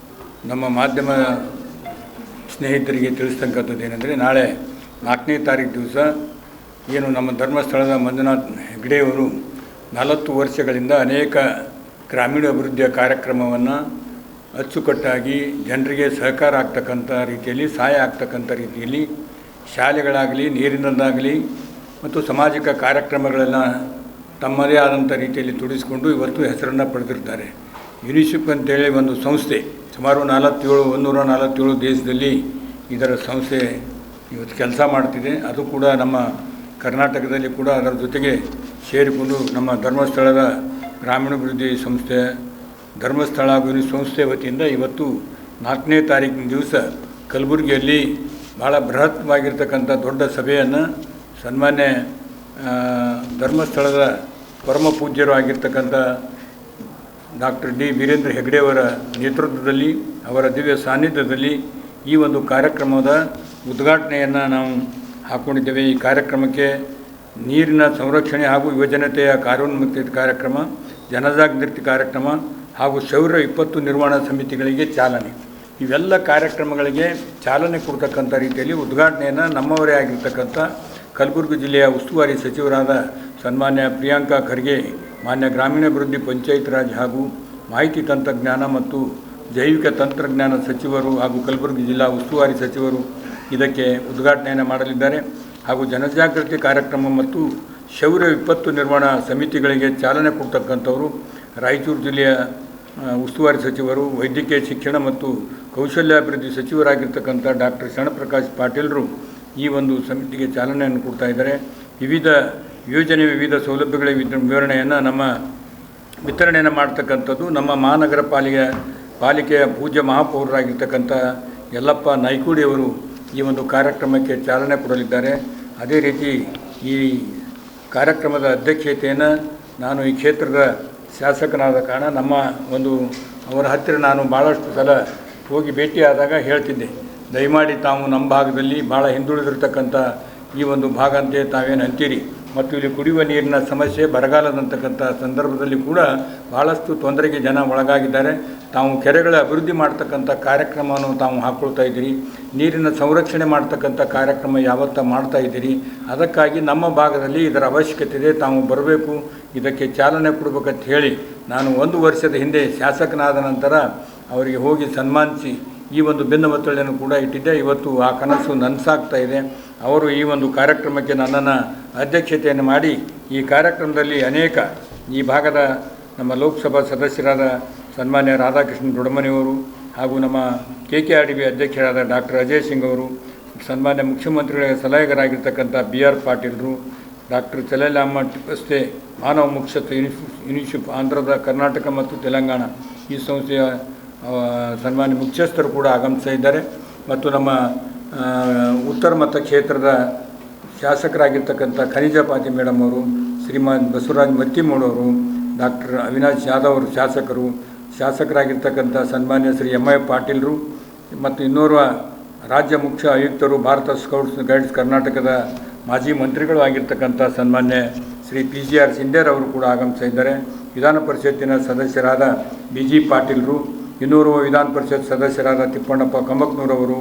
ನಮ್ಮ ಮಾಧ್ಯಮ ಸ್ನೇಹಿತರಿಗೆ ತಿಳಿಸ್ತಕ್ಕಂಥದ್ದು ಏನಂದರೆ, ನಾಳೆ 4ನೇ ತಾರೀಕು ದಿವಸ ಏನು ನಮ್ಮ ಧರ್ಮಸ್ಥಳದ ಮಂಜುನಾಥ್ ಹೆಗ್ಡೆಯವರು 40 ವರ್ಷಗಳಿಂದ ಅನೇಕ ಗ್ರಾಮೀಣ ಅಭಿವೃದ್ಧಿಯ ಕಾರ್ಯಕ್ರಮವನ್ನು ಅಚ್ಚುಕಟ್ಟಾಗಿ ಜನರಿಗೆ ಸಹಕಾರ ಆಗ್ತಕ್ಕಂಥ ರೀತಿಯಲ್ಲಿ, ಸಹಾಯ ಆಗ್ತಕ್ಕಂಥ ರೀತಿಯಲ್ಲಿ ಶಾಲೆಗಳಾಗಲಿ, ನೀರಿನದ್ದಾಗಲಿ ಮತ್ತು ಸಾಮಾಜಿಕ ಕಾರ್ಯಕ್ರಮಗಳೆಲ್ಲ ತಮ್ಮದೇ ಆದಂಥ ರೀತಿಯಲ್ಲಿ ತೊಡಗಿಸಿಕೊಂಡು ಇವತ್ತು ಹೆಸರನ್ನು ಪಡೆದಿರ್ತಾರೆ. ಯುನಿಸೆಫ್ ಅಂತೇಳಿ ಒಂದು ಸಂಸ್ಥೆ ಸುಮಾರು 147 ದೇಶದಲ್ಲಿ ಇದರ ಸಂಸ್ಥೆ ಇವತ್ತು ಕೆಲಸ ಮಾಡ್ತಿದೆ. ಅದು ಕೂಡ ನಮ್ಮ ಕರ್ನಾಟಕದಲ್ಲಿ ಕೂಡ ಅದರ ಜೊತೆಗೆ ಸೇರಿಕೊಂಡು ನಮ್ಮ ಧರ್ಮಸ್ಥಳದ ಗ್ರಾಮೀಣಾಭಿವೃದ್ಧಿ ಸಂಸ್ಥೆ, ಧರ್ಮಸ್ಥಳ ಅಭಿವೃದ್ಧಿ ಸಂಸ್ಥೆ ವತಿಯಿಂದ ಇವತ್ತು 4ನೇ ತಾರೀಕಿನ ದಿವಸ ಕಲಬುರಗಿಯಲ್ಲಿ ಭಾಳ ಬೃಹತ್ವಾಗಿರ್ತಕ್ಕಂಥ ದೊಡ್ಡ ಸಭೆಯನ್ನು ಸನ್ಮಾನ್ಯ ಧರ್ಮಸ್ಥಳದ ಪರಮ ಪೂಜ್ಯರು ಆಗಿರ್ತಕ್ಕಂಥ ಡಾಕ್ಟರ್ ಡಿ ವೀರೇಂದ್ರ ಹೆಗ್ಡೆಯವರ ನೇತೃತ್ವದಲ್ಲಿ, ಅವರ ದಿವ್ಯ ಸಾನ್ನಿಧ್ಯದಲ್ಲಿ ಈ ಒಂದು ಕಾರ್ಯಕ್ರಮದ ಉದ್ಘಾಟನೆಯನ್ನು ನಾವು ಹಾಕ್ಕೊಂಡಿದ್ದೇವೆ. ಈ ಕಾರ್ಯಕ್ರಮಕ್ಕೆ ನೀರಿನ ಸಂರಕ್ಷಣೆ ಹಾಗೂ ಯುವಜನತೆಯ ಕಾರ್ಯೋನ್ಮುಕ್ತಿ ಕಾರ್ಯಕ್ರಮ, ಜನಜಾಗೃತಿ ಕಾರ್ಯಕ್ರಮ ಹಾಗೂ ಸೌರ ವಿಪತ್ತು ನಿರ್ವಹಣಾ ಸಮಿತಿಗಳಿಗೆ ಚಾಲನೆ, ಇವೆಲ್ಲ ಕಾರ್ಯಕ್ರಮಗಳಿಗೆ ಚಾಲನೆ ಕೊಡ್ತಕ್ಕಂಥ ರೀತಿಯಲ್ಲಿ ಉದ್ಘಾಟನೆಯನ್ನು ನಮ್ಮವರೇ ಆಗಿರ್ತಕ್ಕಂಥ ಕಲಬುರಗಿ ಜಿಲ್ಲೆಯ ಉಸ್ತುವಾರಿ ಸಚಿವರಾದ ಸನ್ಮಾನ್ಯ ಪ್ರಿಯಾಂಕಾ ಖರ್ಗೆ, ಮಾನ್ಯ ಗ್ರಾಮೀಣಾಭಿವೃದ್ಧಿ ಪಂಚಾಯತ್ ರಾಜ್ ಹಾಗೂ ಮಾಹಿತಿ ತಂತ್ರಜ್ಞಾನ ಮತ್ತು ಜೈವಿಕ ತಂತ್ರಜ್ಞಾನ ಸಚಿವರು ಹಾಗೂ ಕಲಬುರಗಿ ಜಿಲ್ಲಾ ಉಸ್ತುವಾರಿ ಸಚಿವರು ಇದಕ್ಕೆ ಉದ್ಘಾಟನೆಯನ್ನು ಮಾಡಲಿದ್ದಾರೆ. ಹಾಗೂ ಜನಜಾಗೃತಿ ಕಾರ್ಯಕ್ರಮ ಮತ್ತು ಸೌರ ವಿಪತ್ತು ನಿರ್ವಹಣಾ ಸಮಿತಿಗಳಿಗೆ ಚಾಲನೆ ಕೊಡ್ತಕ್ಕಂಥವರು ರಾಯಚೂರು ಜಿಲ್ಲೆಯ ಉಸ್ತುವಾರಿ ಸಚಿವರು, ವೈದ್ಯಕೀಯ ಶಿಕ್ಷಣ ಮತ್ತು ಕೌಶಲ್ಯಾಭಿವೃದ್ಧಿ ಸಚಿವರಾಗಿರ್ತಕ್ಕಂಥ ಡಾಕ್ಟರ್ ಶರಣಪ್ರಕಾಶ್ ಪಾಟೀಲರು ಈ ಒಂದು ಸಮಿತಿಗೆ ಚಾಲನೆಯನ್ನು ಕೊಡ್ತಾ ಇದ್ದಾರೆ. ವಿವಿಧ ಯೋಜನೆ, ವಿವಿಧ ಸೌಲಭ್ಯಗಳ ವಿವರಣೆಯನ್ನು ವಿತರಣೆಯನ್ನು ಮಾಡ್ತಕ್ಕಂಥದ್ದು ನಮ್ಮ ಮಹಾನಗರ ಪಾಲಿಕೆಯ ಪೂಜ್ಯ ಮಹಾಪೌರರಾಗಿರ್ತಕ್ಕಂಥ ಯಲ್ಲಪ್ಪ ನಾಯ್ಕುಡಿಯವರು ಈ ಒಂದು ಕಾರ್ಯಕ್ರಮಕ್ಕೆ ಚಾಲನೆ ಕೊಡಲಿದ್ದಾರೆ. ಅದೇ ರೀತಿ ಈ ಕಾರ್ಯಕ್ರಮದ ಅಧ್ಯಕ್ಷತೆಯನ್ನು ನಾನು ಈ ಕ್ಷೇತ್ರದ ಶಾಸಕನಾದ ಕಾರಣ ಅವರ ಹತ್ತಿರ ನಾನು ಭಾಳಷ್ಟು ಸಲ ಹೋಗಿ ಭೇಟಿಯಾದಾಗ ಹೇಳ್ತಿದ್ದೆ, ದಯಮಾಡಿ ತಾವು ನಮ್ಮ ಭಾಗದಲ್ಲಿ ಭಾಳ ಹಿಂದುಳಿದಿರ್ತಕ್ಕಂಥ ಈ ಒಂದು ಭಾಗ ಅಂತ ತಾವೇನು ಅಂತೀರಿ, ಮತ್ತು ಇಲ್ಲಿ ಕುಡಿಯುವ ನೀರಿನ ಸಮಸ್ಯೆ, ಬರಗಾಲದಂತಕ್ಕಂಥ ಸಂದರ್ಭದಲ್ಲಿ ಕೂಡ ಭಾಳಷ್ಟು ತೊಂದರೆಗೆ ಜನ ಒಳಗಾಗಿದ್ದಾರೆ. ತಾವು ಕೆರೆಗಳ ಅಭಿವೃದ್ಧಿ ಮಾಡ್ತಕ್ಕಂಥ ಕಾರ್ಯಕ್ರಮವನ್ನು ತಾವು ಹಾಕ್ಕೊಳ್ತಾ ಇದ್ದೀರಿ, ನೀರಿನ ಸಂರಕ್ಷಣೆ ಮಾಡ್ತಕ್ಕಂಥ ಕಾರ್ಯಕ್ರಮ ಯಾವತ್ತ ಮಾಡ್ತಾ ಇದ್ದೀರಿ, ಅದಕ್ಕಾಗಿ ನಮ್ಮ ಭಾಗದಲ್ಲಿ ಇದರ ಅವಶ್ಯಕತೆ ಇದೆ, ತಾವು ಬರಬೇಕು, ಇದಕ್ಕೆ ಚಾಲನೆ ಕೊಡಬೇಕಂತ ಹೇಳಿ ನಾನು 1 ವರ್ಷದ ಹಿಂದೆ ಶಾಸಕನಾದ ನಂತರ ಅವರಿಗೆ ಹೋಗಿ ಸನ್ಮಾನಿಸಿ ಈ ಒಂದು ಬೆನ್ನುಮತ್ತಳೆಯನ್ನು ಕೂಡ ಇಟ್ಟಿದ್ದೆ. ಇವತ್ತು ಆ ಕನಸು ನನಸಾಗ್ತಾ ಇದೆ. ಅವರು ಈ ಒಂದು ಕಾರ್ಯಕ್ರಮಕ್ಕೆ ನನ್ನನ್ನು ಅಧ್ಯಕ್ಷತೆಯನ್ನು ಮಾಡಿ ಈ ಕಾರ್ಯಕ್ರಮದಲ್ಲಿ ಅನೇಕ ಈ ಭಾಗದ ನಮ್ಮ ಲೋಕಸಭಾ ಸದಸ್ಯರಾದ ಸನ್ಮಾನ್ಯ ರಾಧಾಕೃಷ್ಣ ದೊಡ್ಡಮನಿಯವರು ಹಾಗೂ ನಮ್ಮ KKRDB ಅಧ್ಯಕ್ಷರಾದ ಡಾಕ್ಟರ್ ಅಜಯ್ ಸಿಂಗ್ ಅವರು, ಸನ್ಮಾನ್ಯ ಮುಖ್ಯಮಂತ್ರಿಗಳ ಸಲಹೆಗಾರಾಗಿರ್ತಕ್ಕಂಥ BR ಪಾಟೀಲರು, ಡಾಕ್ಟರ್ ಚಲೈಲಾಮ ಟಿಪ್ಪಸ್ತೆ, ಮಾನವ ಮುಖ್ಯಸ್ಥ ಯುನಿಶಿಪ್ ಆಂಧ್ರದ ಕರ್ನಾಟಕ ಮತ್ತು ತೆಲಂಗಾಣ ಈ ಸಂಸ್ಥೆಯ ಸನ್ಮಾನ್ಯ ಮುಖ್ಯಸ್ಥರು ಕೂಡ ಆಗಮಿಸ್ತಾ ಇದ್ದಾರೆ. ಮತ್ತು ನಮ್ಮ ಉತ್ತರ ಮತ ಕ್ಷೇತ್ರದ ಶಾಸಕರಾಗಿರ್ತಕ್ಕಂಥ ಖನಿಜಾ ಪಾತಿ ಮೇಡಮ್ ಅವರು, ಶ್ರೀಮಾನ್ ಬಸವರಾಜ್ ಮತ್ತಿಮೂಡವರು, ಡಾಕ್ಟರ್ ಅವಿನಾಶ್ ಯಾದವ್ ಅವರು ಶಾಸಕರಾಗಿರ್ತಕ್ಕಂಥ ಸನ್ಮಾನ್ಯ ಶ್ರೀ MI ಪಾಟೀಲರು, ಮತ್ತು ಇನ್ನೋರ್ವ ರಾಜ್ಯ ಮುಖ್ಯ ಆಯುಕ್ತರು, ಭಾರತ ಸ್ಕೌಟ್ಸ್ ಗೈಡ್ಸ್ ಕರ್ನಾಟಕದ ಮಾಜಿ ಮಂತ್ರಿಗಳು ಆಗಿರ್ತಕ್ಕಂಥ ಸನ್ಮಾನ್ಯ ಶ್ರೀ PGR ಸಿಂಧೇರ್ ಕೂಡ ಆಗಮಿಸ್ತಾ ಇದ್ದಾರೆ. ವಿಧಾನ ಪರಿಷತ್ತಿನ ಸದಸ್ಯರಾದ BG ಪಾಟೀಲರು, ಇನ್ನೋರ್ವ ವಿಧಾನ ಪರಿಷತ್ ಸದಸ್ಯರಾದ ತಿಪ್ಪಣ್ಣಪ್ಪ ಕಂಬಕ್ನೂರವರು,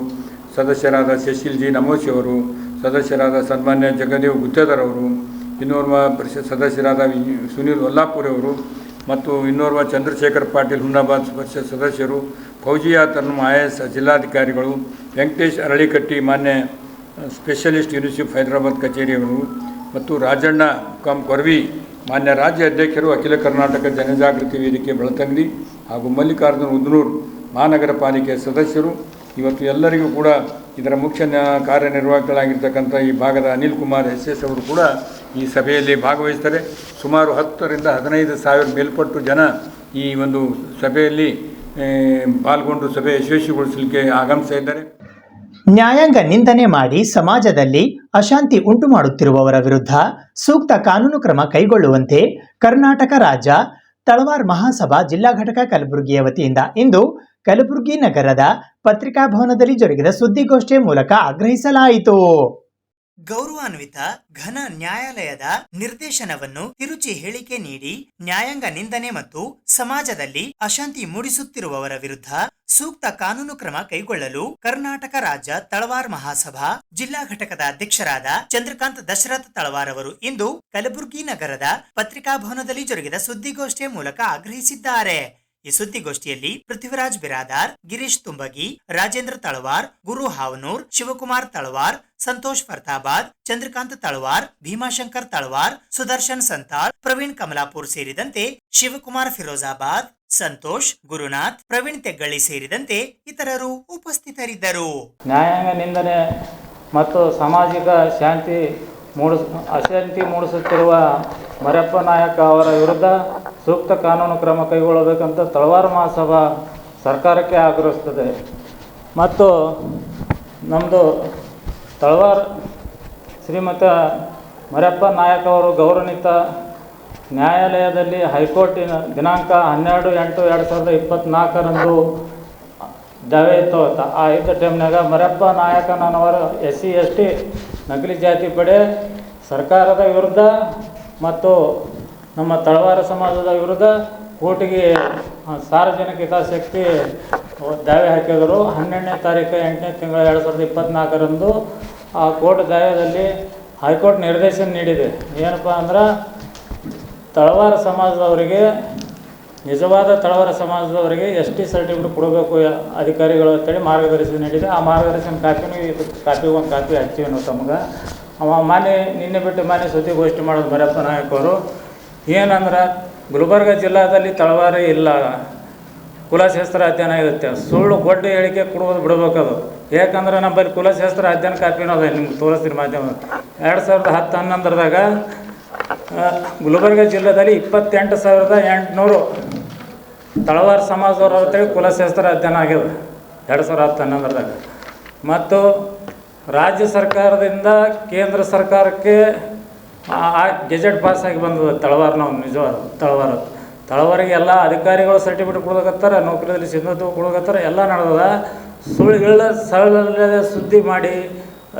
ಸದಸ್ಯರಾದ ಶಶಿಲ್ ಜಿ ನಮೋಶಿ ಅವರು, ಸದಸ್ಯರಾದ ಸನ್ಮಾನ್ಯ ಜಗದೇವ್ ಗುತ್ತೇದಾರ್ ಅವರು, ಇನ್ನೋರ್ವ ಪರಿಷತ್ ಸದಸ್ಯರಾದ ಸುನೀಲ್ ವಲ್ಲಾಪುರಿ ಅವರು, ಮತ್ತು ಇನ್ನೋರ್ವ ಚಂದ್ರಶೇಖರ್ ಪಾಟೀಲ್ ಹುಮ್ನಾಬಾದ್ ಪರಿಷತ್ ಸದಸ್ಯರು, ಫೌಜಿಯಾ ತನ್ಮ IAS ಜಿಲ್ಲಾಧಿಕಾರಿಗಳು, ವೆಂಕಟೇಶ್ ಅರಳಿಕಟ್ಟಿ ಮಾನ್ಯ ಸ್ಪೆಷಲಿಸ್ಟ್ ಯುನಿಸಿಫ್ ಹೈದರಾಬಾದ್ ಕಚೇರಿಯವರು, ಮತ್ತು ರಾಜಣ್ಣ ಕೊರ್ವಿ ಮಾನ್ಯ ರಾಜ್ಯ ಅಧ್ಯಕ್ಷರು, ಅಖಿಲ ಕರ್ನಾಟಕ ಜನಜಾಗೃತಿ ವೇದಿಕೆ ಬೆಳತಂಗಡಿ, ಹಾಗೂ ಮಲ್ಲಿಕಾರ್ಜುನ್ ಉದ್ನೂರ್ ಮಹಾನಗರ ಪಾಲಿಕೆಯ ಸದಸ್ಯರು. ಇವತ್ತು ಎಲ್ಲರಿಗೂ ಕೂಡ ಇದರ ಮುಖ್ಯ ಕಾರ್ಯನಿರ್ವಾಹಕರಾಗಿರ್ತಕ್ಕಂಥ ಈ ಭಾಗದ ಅನಿಲ್ ಕುಮಾರ್ SS ಅವರು ಕೂಡ ಈ ಸಭೆಯಲ್ಲಿ ಭಾಗವಹಿಸ್ತಾರೆ. ಸುಮಾರು 10 ರಿಂದ 15 ಸಾವಿರ ಮೇಲ್ಪಟ್ಟು ಜನ ಈ ಒಂದು ಸಭೆಯಲ್ಲಿ ಪಾಲ್ಗೊಂಡು ಸಭೆ ಯಶಸ್ವಿಗೊಳಿಸಲಿಕ್ಕೆ ಆಗಮಿಸ್ತಾ ಇದ್ದಾರೆ. ನ್ಯಾಯಾಂಗ ನಿಂದನೆ ಮಾಡಿ ಸಮಾಜದಲ್ಲಿ ಅಶಾಂತಿ ಉಂಟು ಮಾಡುತ್ತಿರುವವರ ವಿರುದ್ಧ ಸೂಕ್ತ ಕಾನೂನು ಕ್ರಮ ಕೈಗೊಳ್ಳುವಂತೆ ಕರ್ನಾಟಕ ರಾಜ್ಯ ತಳವಾರ್ ಮಹಾಸಭಾ ಜಿಲ್ಲಾ ಘಟಕ ಕಲಬುರಗಿಯ ವತಿಯಿಂದ ಇಂದು ಕಲಬುರಗಿ ನಗರದ ಪತ್ರಿಕಾಭವನದಲ್ಲಿ ಜರುಗಿದ ಸುದ್ದಿಗೋಷ್ಠಿಯ ಮೂಲಕ ಆಗ್ರಹಿಸಲಾಯಿತು. ಗೌರವಾನ್ವಿತ ಘನ ನ್ಯಾಯಾಲಯದ ನಿರ್ದೇಶನವನ್ನು ತಿರುಚಿ ಹೇಳಿಕೆ ನೀಡಿ ನ್ಯಾಯಾಂಗ ನಿಂದನೆ ಮತ್ತು ಸಮಾಜದಲ್ಲಿ ಅಶಾಂತಿ ಮೂಡಿಸುತ್ತಿರುವವರ ವಿರುದ್ಧ ಸೂಕ್ತ ಕಾನೂನು ಕ್ರಮ ಕೈಗೊಳ್ಳಲು ಕರ್ನಾಟಕ ರಾಜ್ಯ ತಳವಾರ್ ಮಹಾಸಭಾ ಜಿಲ್ಲಾ ಘಟಕದ ಅಧ್ಯಕ್ಷರಾದ ಚಂದ್ರಕಾಂತ್ ದಶರಥ್ ತಳವಾರ್ ಅವರು ಇಂದು ಕಲಬುರಗಿ ನಗರದ ಪತ್ರಿಕಾಭವನದಲ್ಲಿ ಜರುಗಿದ ಸುದ್ದಿಗೋಷ್ಠಿಯ ಮೂಲಕ ಆಗ್ರಹಿಸಿದ್ದಾರೆ. ಈ ಸುದ್ದಿಗೋಷ್ಠಿಯಲ್ಲಿ ಪೃಥ್ವಿರಾಜ್ ಬಿರಾದಾರ್, ಗಿರೀಶ್ ತುಂಬಗಿ, ರಾಜೇಂದ್ರ ತಳವಾರ್, ಗುರು ಹಾವನೂರ್, ಶಿವಕುಮಾರ್ ತಳವಾರ್, ಸಂತೋಷ್ ಫರ್ತಾಬಾದ್, ಚಂದ್ರಕಾಂತ್ ತಳವಾರ್, ಭೀಮಾಶಂಕರ್ ತಳವಾರ್, ಸುದರ್ಶನ್ ಸಂತಾಳ್, ಪ್ರವೀಣ್ ಕಮಲಾಪುರ್ ಸೇರಿದಂತೆ ಶಿವಕುಮಾರ್ ಫಿರೋಜಾಬಾದ್, ಸಂತೋಷ್, ಗುರುನಾಥ್, ಪ್ರವೀಣ್ ತೆಗ್ಗಳ್ಳಿ ಸೇರಿದಂತೆ ಇತರರು ಉಪಸ್ಥಿತರಿದ್ದರು. ನ್ಯಾಯಾಂಗ ನಿಂದನೆ ಮತ್ತು ಸಾಮಾಜಿಕ ಅಶಾಂತಿ ಮೂಡಿಸುತ್ತಿರುವ ಮರಪ್ಪ ನಾಯಕ ಅವರ ವಿರುದ್ಧ ಸೂಕ್ತ ಕಾನೂನು ಕ್ರಮ ಕೈಗೊಳ್ಳಬೇಕಂತ ತಳವಾರ್ ಮಹಾಸಭಾ ಸರ್ಕಾರಕ್ಕೆ ಆಗ್ರಹಿಸುತ್ತದೆ. ಮತ್ತು ನಮ್ಮದು ತಳವಾರ್ ಶ್ರೀಮತ ಮರಪ್ಪ ನಾಯಕ ಅವರು ಗೌರವಾನ್ವಿತ ನ್ಯಾಯಾಲಯದಲ್ಲಿ ಹೈಕೋರ್ಟಿನ ದಿನಾಂಕ 12/8/2024 ದಾವೆ ಇತ್ತು. ಆ ಇದ್ದ ಟೈಮ್ನಾಗ ಮರಪ್ಪ ನಾಯಕನವರು SC ST ನಕಲಿ ಜಾತಿ ಪಡೆ ಸರ್ಕಾರದ ವಿರುದ್ಧ ಮತ್ತು ನಮ್ಮ ತಳವಾರ ಸಮಾಜದ ವಿರುದ್ಧ ಕೋರ್ಟಿಗೆ ಸಾರ್ವಜನಿಕ ಹಿತಾಸಕ್ತಿ ದಾವೆ ಹಾಕಿದರು. 12ನೇ ತಾರೀಕು 8ನೇ ತಿಂಗಳ 2024ರಂದು ಆ ಕೋರ್ಟ್ ದಾವೆಯಲ್ಲಿ ಹೈಕೋರ್ಟ್ ನಿರ್ದೇಶನ ನೀಡಿದೆ. ಏನಪ್ಪ ಅಂದ್ರೆ ತಳವಾರ ಸಮಾಜದವರಿಗೆ, ನಿಜವಾದ ತಳವಾರ ಸಮಾಜದವರಿಗೆ ST ಸರ್ಟಿಫಿಕೇಟ್ ಕೊಡಬೇಕು ಅಧಿಕಾರಿಗಳು ಅಂತೇಳಿ ಮಾರ್ಗದರ್ಶನ ನೀಡಿದೆ. ಆ ಮಾರ್ಗದರ್ಶನ ಕಾಪಿನೂ ಇದು ಒಂದು ಕಾಪಿ ಹಚ್ಚಿವಿ ನಾವು ತಮ್ಗೆ. ನಿನ್ನೆ ಬಿಟ್ಟು ಸುದ್ದಿಗೋಷ್ಠಿ ಮಾಡೋದು ಮರಪ್ಪ ನಾಯಕ್ ಅವರು ಏನಂದ್ರೆ ಗುಲ್ಬರ್ಗ ಜಿಲ್ಲಾದಲ್ಲಿ ತಳವಾರ ಇಲ್ಲ, ಕುಲಶಾಸ್ತ್ರ ಅಧ್ಯಯನ ಇರುತ್ತೆ. ಸುಳ್ಳು ಗೊಡ್ಡ ಹೇಳಿಕೆ ಕೊಡುವುದು ಬಿಡಬೇಕದು. ಯಾಕಂದ್ರೆ ನಮ್ಮಲ್ಲಿ ಕುಲಶಾಸ್ತ್ರ ಅಧ್ಯಯನ ಕಾಪಿನೂ ಅದ, ನಿಮ್ಗೆ ತೋರಿಸ್ತೀನಿ ಮಾಧ್ಯಮ. 2010-11ದಾಗ ಗುಲ್ಬರ್ಗ ಜಿಲ್ಲೆಯಲ್ಲಿ 28,800 ತಳವಾರ ಸಮಾಜದವ್ರ ಅಂತೇಳಿ ಕುಲಶಾಸ್ತ್ರ ಅಧ್ಯಯನ ಆಗ್ಯದ 2010-11ದಾಗ. ಮತ್ತು ರಾಜ್ಯ ಸರ್ಕಾರದಿಂದ ಕೇಂದ್ರ ಸರ್ಕಾರಕ್ಕೆ ಗೆಜೆಟ್ ಪಾಸಾಗಿ ಬಂದದ ತಳವಾರ. ನಾವು ನಿಜವಾದ ತಳವಾರಿಗೆ ಎಲ್ಲ ಅಧಿಕಾರಿಗಳು ಸರ್ಟಿಫಿಕೇಟ್ ಕೊಡೋಕತ್ತಾರ, ನೌಕರಿಯಲ್ಲಿ ಸಿದ್ಧತೆ ಕೊಡೋಕತ್ತಾರ, ಎಲ್ಲ ನಡೆದದ. ಸುಳ್ಳು ಸರಳ ಸುದ್ದಿ ಮಾಡಿ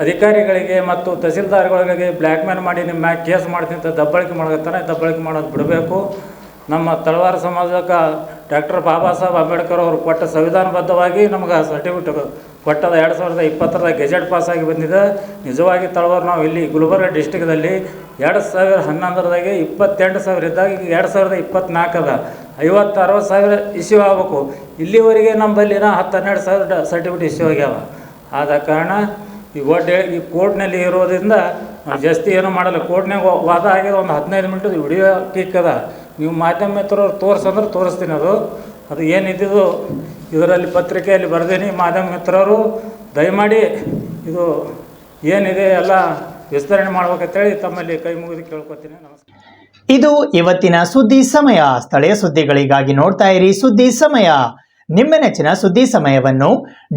ಅಧಿಕಾರಿಗಳಿಗೆ ಮತ್ತು ತಹಸೀಲ್ದಾರ್ಗಳಿಗೆ ಬ್ಲ್ಯಾಕ್ ಮೇಲ್ ಮಾಡಿ ನಿಮ್ಮ ಮ್ಯಾಗ ಕೇಸ್ ಮಾಡ್ತೀನಿ ಅಂತ ದಬ್ಬಾಳಿಕೆ ಮಾಡಕತ್ತಾನೆ. ದಬ್ಬಾಳಿಕೆ ಮಾಡೋದು ಬಿಡಬೇಕು. ನಮ್ಮ ತಳವಾರ ಸಮಾಜಕ್ಕೆ ಡಾಕ್ಟರ್ ಬಾಬಾ ಸಾಹೇಬ್ ಅಂಬೇಡ್ಕರ್ ಅವರು ಕೊಟ್ಟ ಸಂವಿಧಾನಬದ್ಧವಾಗಿ ನಮ್ಗೆ ಸರ್ಟಿಫಿಕೇಟ್ ಕೊಟ್ಟದ 2020ರ ಗೆಜೆಟ್ ಪಾಸಾಗಿ ಬಂದಿದೆ. ನಿಜವಾಗಿ ತಳವಾರ ನಾವು ಇಲ್ಲಿ ಗುಲ್ಬರ್ಗ ಡಿಸ್ಟಿಕ್ದಲ್ಲಿ 2011ದಾಗೆ 28,000 ಇದ್ದಾಗ ಈಗ 2024 ಅದ. 50-60 ಸಾವಿರ ಇಶ್ಯೂ ಆಗಬೇಕು. ಇಲ್ಲಿವರೆಗೆ ನಮ್ಮಲ್ಲಿನ 10-12 ಸಾವಿರ ಸರ್ಟಿಫಿಕೇಟ್ ಇಶ್ಯೂ ಆಗ್ಯಾವ. ಆದ ಕಾರಣ ಈ ಕೋರ್ಟ್ನಲ್ಲಿ ಇರೋದ್ರಿಂದ ನಾವು ಜಾಸ್ತಿ ಏನೂ ಮಾಡಲ್ಲ. ಕೋರ್ಟ್ನಾಗ ವಾದ ಆಗ್ಯದ, ಒಂದು 15 ಮಿನಿಟ್ ವಿಡಿಯೋ ಕಿಕ್ ಅದ. ನೀವು ಮಾಧ್ಯಮ ಮಿತ್ರರು ತೋರಿಸಂದ್ರೆ ತೋರಿಸ್ತೀನಿ. ಅದು ಏನಿದ್ದು ಇದರಲ್ಲಿ ಪತ್ರಿಕೆಯಲ್ಲಿ ಬರ್ದೀನಿ. ಮಾಧ್ಯಮ ಮಿತ್ರರು ದಯಮಾಡಿ ಇದು ಏನಿದೆ ಎಲ್ಲ ವಿಸ್ತರಣೆ ಮಾಡ್ಬೇಕಂತೇಳಿ ತಮ್ಮಲ್ಲಿ ಕೈ ಮುಗಿದು ಕೇಳ್ಕೊತೀನಿ. ನಮಸ್ಕಾರ. ಇದು ಇವತ್ತಿನ ಸುದ್ದಿ ಸಮಯ. ಸ್ಥಳೀಯ ಸುದ್ದಿಗಳಿಗಾಗಿ ನೋಡ್ತಾ ಇರಿ ಸುದ್ದಿ ಸಮಯ. ನಿಮ್ಮ ನೆಚ್ಚಿನ ಸುದ್ದಿ ಸಮಯವನ್ನು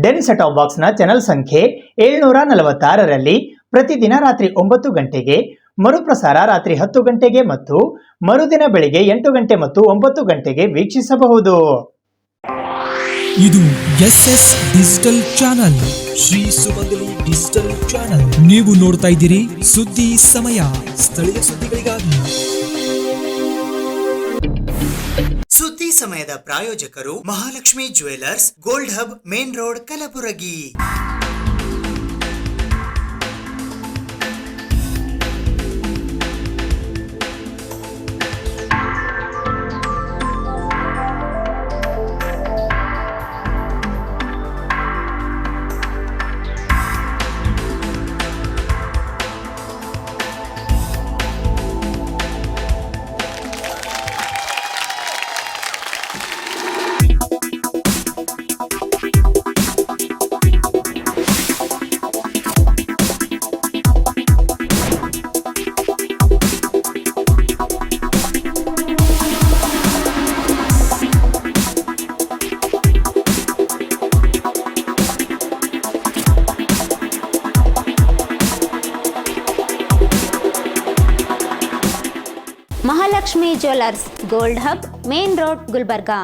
ಡೆನ್ ಸೆಟ್ ಟಾಪ್ ಬಾಕ್ಸ್ನ ಚಾನೆಲ್ ಸಂಖ್ಯೆ 746ರಲ್ಲಿ ಪ್ರತಿದಿನ ರಾತ್ರಿ 9 ಗಂಟೆಗೆ, ಮರುಪ್ರಸಾರ ರಾತ್ರಿ 10 ಗಂಟೆಗೆ ಮತ್ತು ಮರುದಿನ ಬೆಳಿಗ್ಗೆ 8 ಗಂಟೆ ಮತ್ತು 9 ಗಂಟೆಗೆ ವೀಕ್ಷಿಸಬಹುದು. ಇದು SS ಡಿಜಿಟಲ್ ಚಾನಲ್, ಶ್ರೀ ಸುಮಂಗಲಿ ಡಿಜಿಟಲ್ ಚಾನಲ್. ನೀವು ನೋಡ್ತಾ ಇದ್ದೀರಿ ಸುದ್ದಿ ಸಮಯ, ಸ್ಥಳೀಯ ಸುದ್ದಿಗಳಿಗಾಗಿ. ಸುದ್ದಿ ಸಮಯದ ಪ್ರಾಯೋಜಕರು Mahalakshmi jewellers, gold hub, main road, Kalaburagi. Mahalakshmi jewellers, gold hub, main road, Gulbarga.